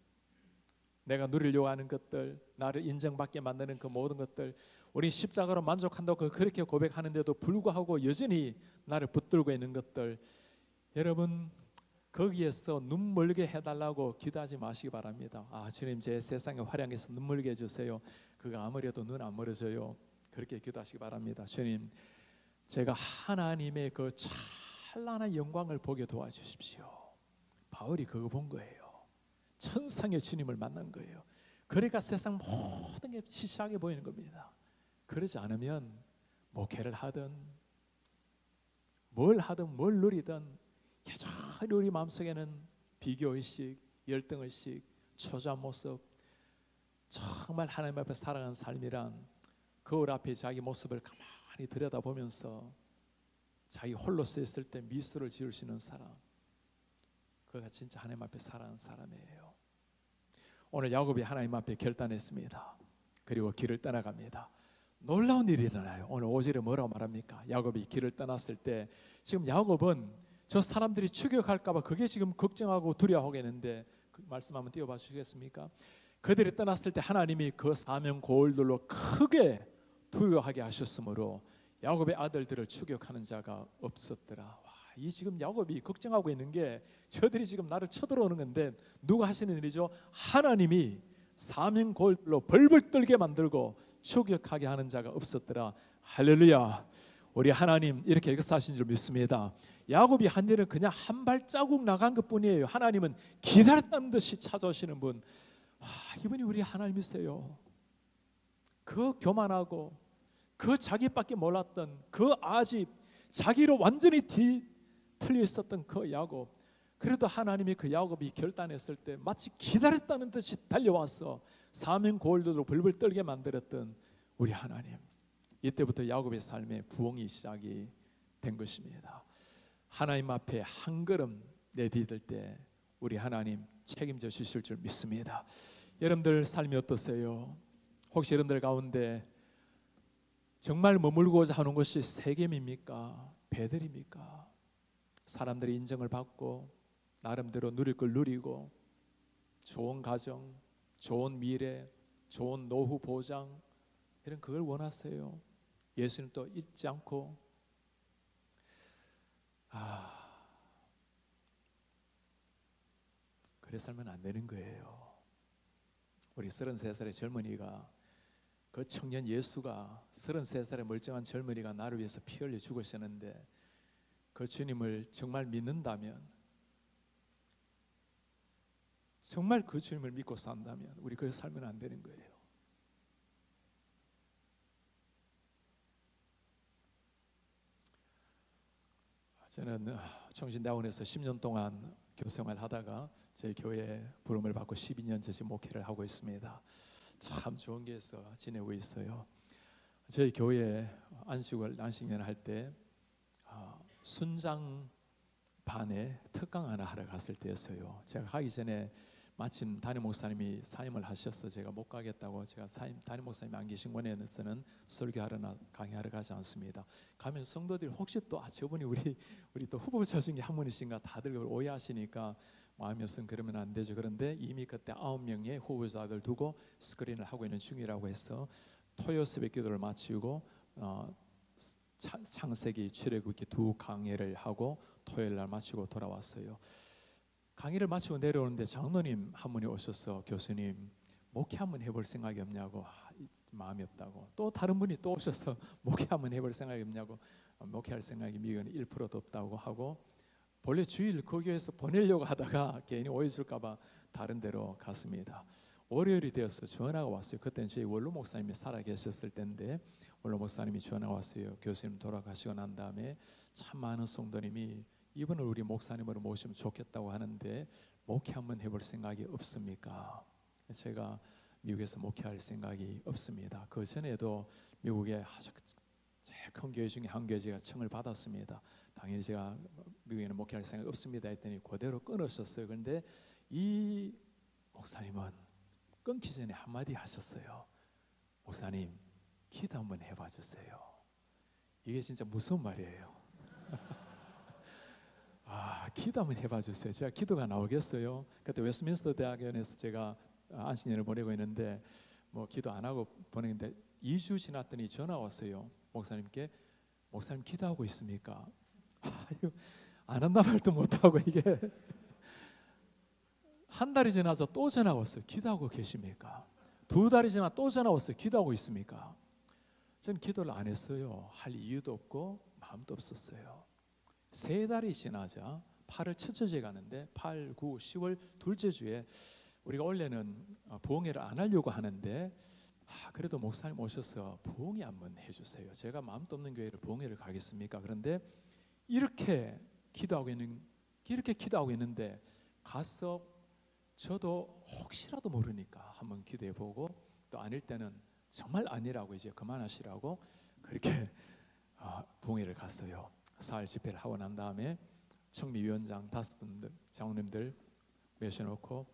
내가 누리려고 하는 것들, 나를 인정받게 만드는 그 모든 것들, 우리 십자가로 만족한다고 그렇게 고백하는데도 불구하고 여전히 나를 붙들고 있는 것들, 여러분 거기에서 눈 멀게 해달라고 기도하지 마시기 바랍니다. 주님, 제 세상의 화량에서 눈 멀게 해주세요. 그거 아무래도 눈 안 멀어져요. 그렇게 기도하시기 바랍니다. 주님, 제가 하나님의 그 찬란한 영광을 보게 도와주십시오. 바울이 그거 본 거예요. 천상의 주님을 만난 거예요. 그러니까 세상 모든 게 시시하게 보이는 겁니다. 그러지 않으면 목회를 하든 뭘 하든 뭘 누리든 여전히 우리 마음속에는 비교의식, 열등의식, 초조한 모습, 정말 하나님 앞에 살아가는 삶이란 거울 앞에 자기 모습을 가만히 들여다보면서 자기 홀로 서 있을 때 미소를 지을 수 있는 사람, 그가 진짜 하나님 앞에 살아가는 사람이에요. 오늘 야곱이 하나님 앞에 결단했습니다. 그리고 길을 떠나갑니다. 놀라운 일이 일어나요. 오늘 5절에 뭐라고 말합니까? 야곱이 길을 떠났을 때 지금 야곱은 저 사람들이 추격할까 봐 그게 지금 걱정하고 두려워하겠는데 그 말씀 한번 띄워봐 주시겠습니까? 그들이 떠났을 때 하나님이 그 사명 고을들로 크게 두려워하게 하셨으므로 야곱의 아들들을 추격하는 자가 없었더라. 와, 이 지금 야곱이 걱정하고 있는 게 저들이 지금 나를 쳐들어오는 건데 누가 하시는 일이죠? 하나님이 사명 고을들로 벌벌 떨게 만들고 추격하게 하는 자가 없었더라. 할렐루야. 우리 하나님 이렇게 역사하신 줄 믿습니다. 야곱이 한 일은 그냥 한 발자국 나간 것뿐이에요. 하나님은 기다렸다는 듯이 찾아오시는 분. 이분이 우리 하나님이세요. 그 교만하고 그 자기밖에 몰랐던 그 아집, 자기로 완전히 틀려 있었던 그 야곱, 그래도 하나님이 그 야곱이 결단했을 때 마치 기다렸다는 듯이 달려와서 사명 고을들로 벌벌 떨게 만들었던 우리 하나님. 이때부터 야곱의 삶의 부흥이 시작이 된 것입니다. 하나님 앞에 한 걸음 내디딜 때 우리 하나님 책임져 주실 줄 믿습니다. 여러분들 삶이 어떠세요? 혹시 여러분들 가운데 정말 머물고자 하는 것이 세겜입니까? 베델입니까? 사람들의 인정을 받고 나름대로 누릴 걸 누리고 좋은 가정, 좋은 미래, 좋은 노후 보장, 이런 그걸 원하세요? 예수님 또 잊지 않고 그래 살면 안 되는 거예요. 우리 33살의 젊은이가, 그 청년 예수가 33살의 멀쩡한 젊은이가 나를 위해서 피 흘려 죽으셨는데 그 주님을 정말 믿는다면, 정말 그 주님을 믿고 산다면 우리 그렇게 살면 안 되는 거예요. 저는 청신대학원에서 10년 동안 교생활 하다가 저희 교회 부름을 받고 12년째 지금 목회를 하고 있습니다. 참 좋은 교회에서 지내고 있어요. 저희 교회 안식년 할 때 순장 반에 특강 하나 하러 갔을 때였어요. 제가 가기 전에 마침 담임 목사님이 사임을 하셔서 제가 못 가겠다고, 제가 담임 목사님이 안 계신 원에서는 설교하러나 강의하러 가지 않습니다. 가면 성도들이 혹시 또 저분이 우리 또 후보자 중에 한 분이신가 다들 오해하시니까 마음이 없으면 그러면 안 되죠. 그런데 이미 그때 9명의 후보자들 두고 스크린을 하고 있는 중이라고 해서 토요 새벽 기도를 마치고 창세기 출애굽기 두 강의를 하고 토요일 날 마치고 돌아왔어요. 강의를 마치고 내려오는데 장로님 한 분이 오셔서 교수님 목회 한번 해볼 생각이 없냐고, 마음이 없다고. 또 다른 분이 또 오셔서 목회 한번 해볼 생각이 없냐고, 목회할 생각이 미국에는 1%도 없다고 하고, 본래 주일 그 교회에서 보내려고 하다가 괜히 오해 줄까 봐 다른 데로 갔습니다. 월요일이 되어서 전화가 왔어요. 그때는 저희 원로 목사님이 살아 계셨을 때인데 원로 목사님이 전화가 왔어요. 교수님 돌아가시고 난 다음에 참 많은 성도님이 이분을 우리 목사님으로 모시면 좋겠다고 하는데 목회 한번 해볼 생각이 없습니까? 제가 미국에서 목회할 생각이 없습니다. 그 전에도 미국에 아주 제일 큰 교회 중에 한 교회 제가 청을 받았습니다. 당연히 제가 미국에는 목회할 생각이 없습니다 했더니 그대로 끊으셨어요. 그런데 이 목사님은 끊기 전에 한마디 하셨어요. 목사님 기도 한번 해봐 주세요. 이게 진짜 무서운 말이에요. 기도 한번 해봐 주세요. 제가 기도가 나오겠어요? 그때 웨스민스터 대학원에서 제가 안식년을 보내고 있는데 뭐 기도 안 하고 보내는데 2주 지났더니 전화 왔어요. 목사님께 목사님 기도하고 있습니까? 안 한다 말도 못하고 이게 한 달이 지나서 또 전화 왔어요. 기도하고 계십니까? 2달이 지나 또 전화 왔어요. 기도하고 있습니까? 저는 기도를 안 했어요. 할 이유도 없고 마음도 없었어요. 3달이 지나자 8월 첫째 주에 가는데 8, 9, 10월 둘째 주에 우리가 원래는 부흥회를 안 하려고 하는데 그래도 목사님 오셔서 부흥회 한번 해주세요. 제가 마음도 없는 교회를 부흥회를 가겠습니까? 그런데 이렇게 기도하고 있는데 가서 저도 혹시라도 모르니까 한번 기도해보고 또 아닐 때는 정말 아니라고 이제 그만하시라고 그렇게 부흥회를 갔어요. 사흘 집회를 하고 난 다음에 청미위원장 5분들 장로님들 모셔놓고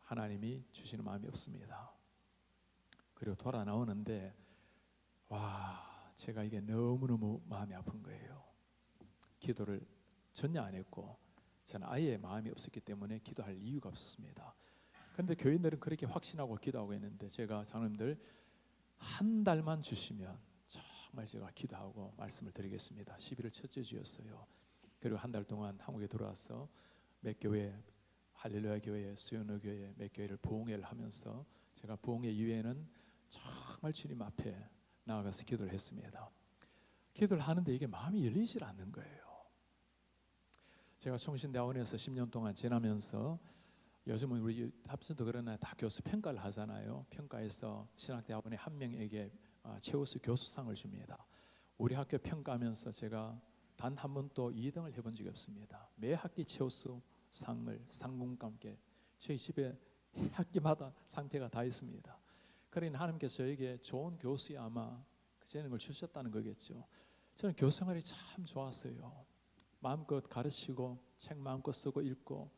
하나님이 주시는 마음이 없습니다. 그리고 돌아 나오는데 와, 제가 이게 너무너무 마음이 아픈 거예요. 기도를 전혀 안 했고 저는 아예 마음이 없었기 때문에 기도할 이유가 없었습니다. 그런데 교인들은 그렇게 확신하고 기도하고 있는데 제가 장로님들 한 달만 주시면 정말 제가 기도하고 말씀을 드리겠습니다. 11월 첫째 주였어요. 그리고 한 달 동안 한국에 들어와서 몇 교회, 할렐루야 교회, 수연호 교회 몇 교회를 부흥회를 하면서 제가 부흥회 이후에는 정말 주님 앞에 나아가서 기도를 했습니다. 기도를 하는데 이게 마음이 열리질 않는 거예요. 제가 총신대학원에서 10년 동안 지나면서 요즘은 우리 합천도 그러나 다 교수 평가를 하잖아요. 평가에서 신학대학원의 한 명에게 최우수 교수상을 줍니다. 우리 학교 평가하면서 제가 단 한 번도 2등을 해본 적이 없습니다. 매 학기 최우수 상을 상금과 함께 저희 집에 학기마다 상패가 다 있습니다. 그러니 하나님께서 저에게 좋은 교수에 아마 재능을 주셨다는 거겠죠. 저는 교수 생활이 참 좋았어요. 마음껏 가르치고 책 마음껏 쓰고 읽고,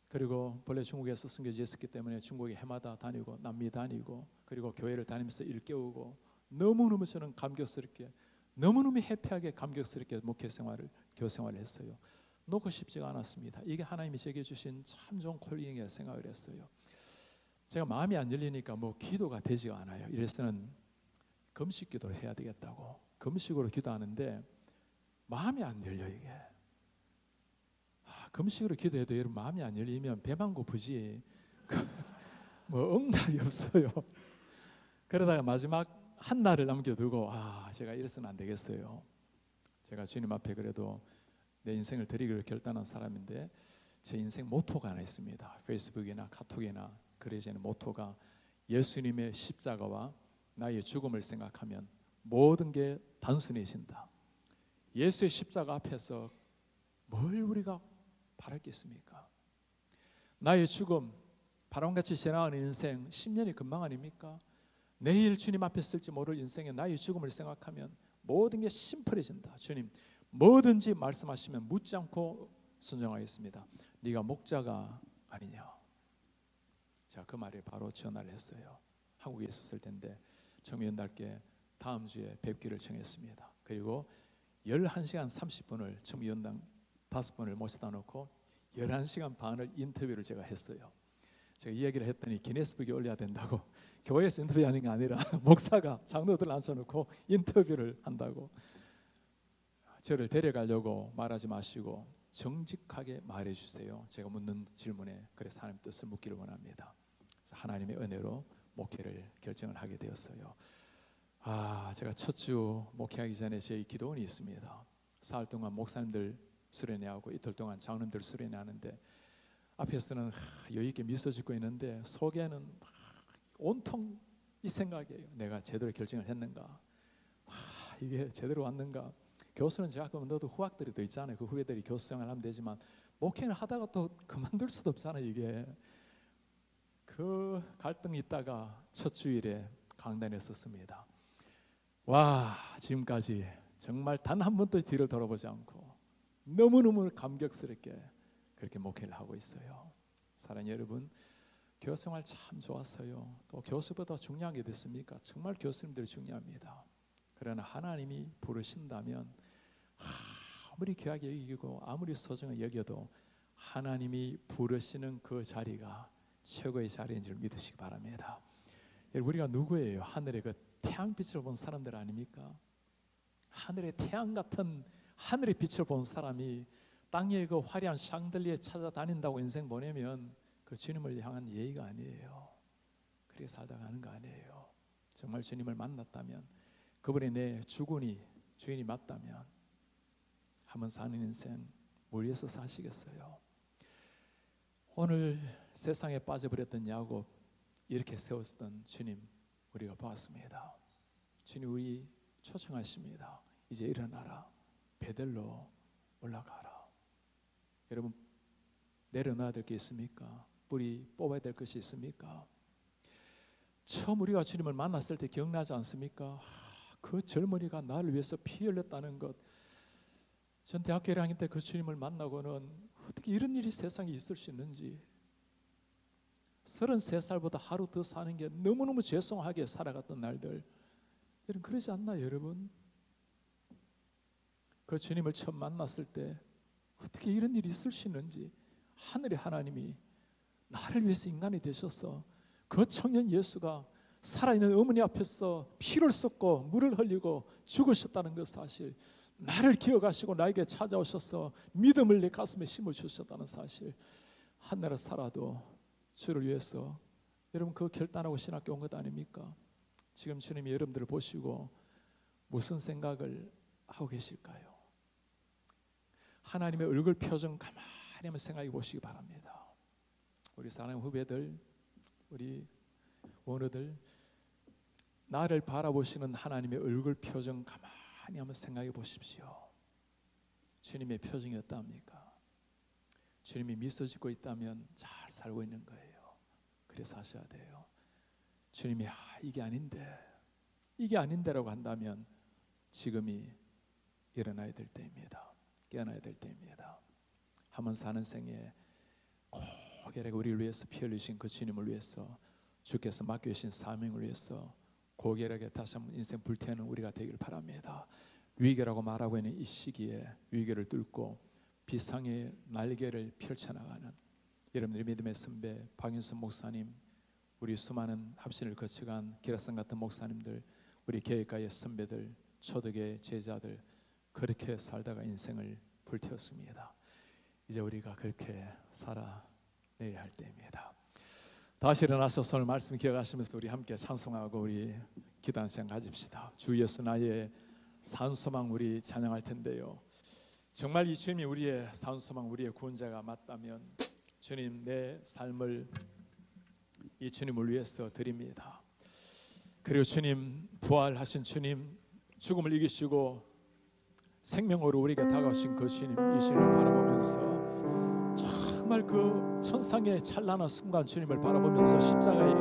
그리고 본래 중국에서 선교지에 있었기 때문에 중국에 해마다 다니고 남미 다니고 그리고 교회를 다니면서 일깨우고 너무너무 저는 감격스럽게, 너무너무 해피하게 감격스럽게 목회 생활을, 교회 생활을 했어요. 놓고 싶지가 않았습니다. 이게 하나님이 제게 주신 참 좋은 콜링이라 생각을 했어요. 제가 마음이 안 열리니까 뭐 기도가 되지가 않아요. 이래서는 금식 기도를 해야 되겠다고 금식으로 기도하는데 마음이 안 열려. 이게 금식으로 기도해도 여러분 마음이 안 열리면 배만 고프지 뭐 응답이 없어요. 그러다가 마지막 한 날을 남겨두고 제가 이래서는 안 되겠어요. 제가 주님 앞에 그래도 내 인생을 드리기로 결단한 사람인데 제 인생 모토가 하나 있습니다. 페이스북이나 카톡이나 그려지는 모토가 예수님의 십자가와 나의 죽음을 생각하면 모든 게 단순해진다. 예수의 십자가 앞에서 뭘 우리가 바랄 게 있습니까? 나의 죽음, 바람같이 지나가는 인생 10년이 금방 아닙니까? 내일 주님 앞에 쓸지 모를 인생에 나의 죽음을 생각하면 모든 게 심플해진다. 주님 뭐든지 말씀하시면 묻지 않고 순종하겠습니다. 네가 목자가 아니냐. 제가 그 말에 바로 전화를 했어요. 한국에 있었을 텐데 청미연달께 다음 주에 뵙기를 정했습니다. 그리고 11시간 30분을 청미연당 5번을 모셔다 놓고 11시간 반을 인터뷰를 제가 했어요. 제가 이 얘기를 했더니 기네스북에 올려야 된다고, 교회에서 인터뷰하는 게 아니라 목사가 장로들 앉혀놓고 인터뷰를 한다고. 저를 데려가려고 말하지 마시고 정직하게 말해주세요. 제가 묻는 질문에 그래서 하나님 뜻을 묻기를 원합니다. 하나님의 은혜로 목회를 결정을 하게 되었어요. 제가 첫 주 목회하기 전에 제 기도원이 있습니다. 사흘 동안 목사님들 수련회하고 이틀 동안 장로님들 수련회하는데 앞에서는 여유 있게 미소 짓고 있는데 속에는 온통 이 생각이에요. 내가 제대로 결정을 했는가? 이게 제대로 왔는가? 교수는 제가 그러면 너도 후학들이 또 있잖아요. 그 후배들이 교수 생활을 하면 되지만 목회를 하다가 또 그만둘 수도 없잖아요. 이게 그 갈등이 있다가 첫 주일에 강단에 섰습니다. 지금까지 정말 단 한 번도 뒤를 돌아보지 않고 너무너무 감격스럽게 그렇게 목회를 하고 있어요. 사랑하는 여러분, 교수생활 참 좋았어요. 또 교수보다 중요한 게 됐습니까? 정말 교수님들이 중요합니다. 그러나 하나님이 부르신다면 아무리 귀하게 여기고 아무리 소중하게 여겨도 하나님이 부르시는 그 자리가 최고의 자리인 줄 믿으시기 바랍니다. 우리가 누구예요? 하늘의 그 태양빛을 본 사람들 아닙니까? 하늘의 태양 같은 하늘의 빛을 본 사람이 땅의 그 화려한 샹들리에 찾아다닌다고 인생 보내면 그 주님을 향한 예의가 아니에요. 그렇게 살다 가는 거 아니에요. 정말 주님을 만났다면, 그분이 내 주군이 주인이 맞다면 한번 사는 인생 뭘 위해서 사시겠어요? 오늘 세상에 빠져버렸던 야곱 이렇게 세웠던 주님 우리가 보았습니다. 주님 우리 초청하십니다. 이제 일어나라. 베델로 올라가라. 여러분 내려놔야 될 게 있습니까? 뿌리 뽑아야 될 것이 있습니까? 처음 우리가 주님을 만났을 때 기억나지 않습니까? 그 젊은이가 나를 위해서 피 흘렸다는 것. 전 대학교 1학년 때 그 주님을 만나고는 어떻게 이런 일이 세상에 있을 수 있는지, 33살보다 하루 더 사는 게 너무너무 죄송하게 살아갔던 날들, 여러분 그러지 않나요, 여러분? 그 주님을 처음 만났을 때 어떻게 이런 일이 있을 수 있는지, 하늘의 하나님이 나를 위해서 인간이 되셔서 그 청년 예수가 살아있는 어머니 앞에서 피를 쏟고 물을 흘리고 죽으셨다는 그 사실, 나를 기억하시고 나에게 찾아오셔서 믿음을 내 가슴에 심어주셨다는 사실, 한나라 살아도 주를 위해서, 여러분 그 결단하고 신학교 온 것 아닙니까? 지금 주님이 여러분들을 보시고 무슨 생각을 하고 계실까요? 하나님의 얼굴 표정 가만히 한번 생각해 보시기 바랍니다. 우리 사랑하는 후배들, 우리 원우들, 나를 바라보시는 하나님의 얼굴 표정 가만히 한번 생각해 보십시오. 주님의 표정이 어떠합니까? 주님이 미소 짓고 있다면 잘 살고 있는 거예요. 그래서 하셔야 돼요. 주님이 이게 아닌데라고 한다면 지금이 일어나야 될 때입니다. 깨어나야 될 때입니다. 한번 사는 생에 고결하게 우리를 위해서 피 흘리신 그 주님을 위해서, 주께서 맡겨주신 사명을 위해서 고결하게 다시 한번 인생 불태우는 우리가 되길 바랍니다. 위기라고 말하고 있는 이 시기에 위기를 뚫고 비상의 날개를 펼쳐나가는 여러분들의 믿음의 선배 박윤선 목사님, 우리 수많은 합신을 거쳐간 기라성 같은 목사님들, 우리 교회가의 선배들, 초대교회 제자들, 그렇게 살다가 인생을 불태웠습니다. 이제 우리가 그렇게 살아내야 할 때입니다. 다시 일어나셔서 오늘 말씀 기억하시면서 우리 함께 찬송하고 우리 기도하는 시간 가집시다. 주 예수 나의 산소망, 우리 찬양할 텐데요, 정말 이 주님이 우리의 산소망, 우리의 구원자가 맞다면 주님, 내 삶을 이 주님을 위해서 드립니다. 그리고 주님, 부활하신 주님, 죽음을 이기시고 생명으로 우리에게 다가오신 그 주님, 이 주님을 바라보면서 정말 그 천상의 찬란한 순간 주님을 바라보면서 십자가에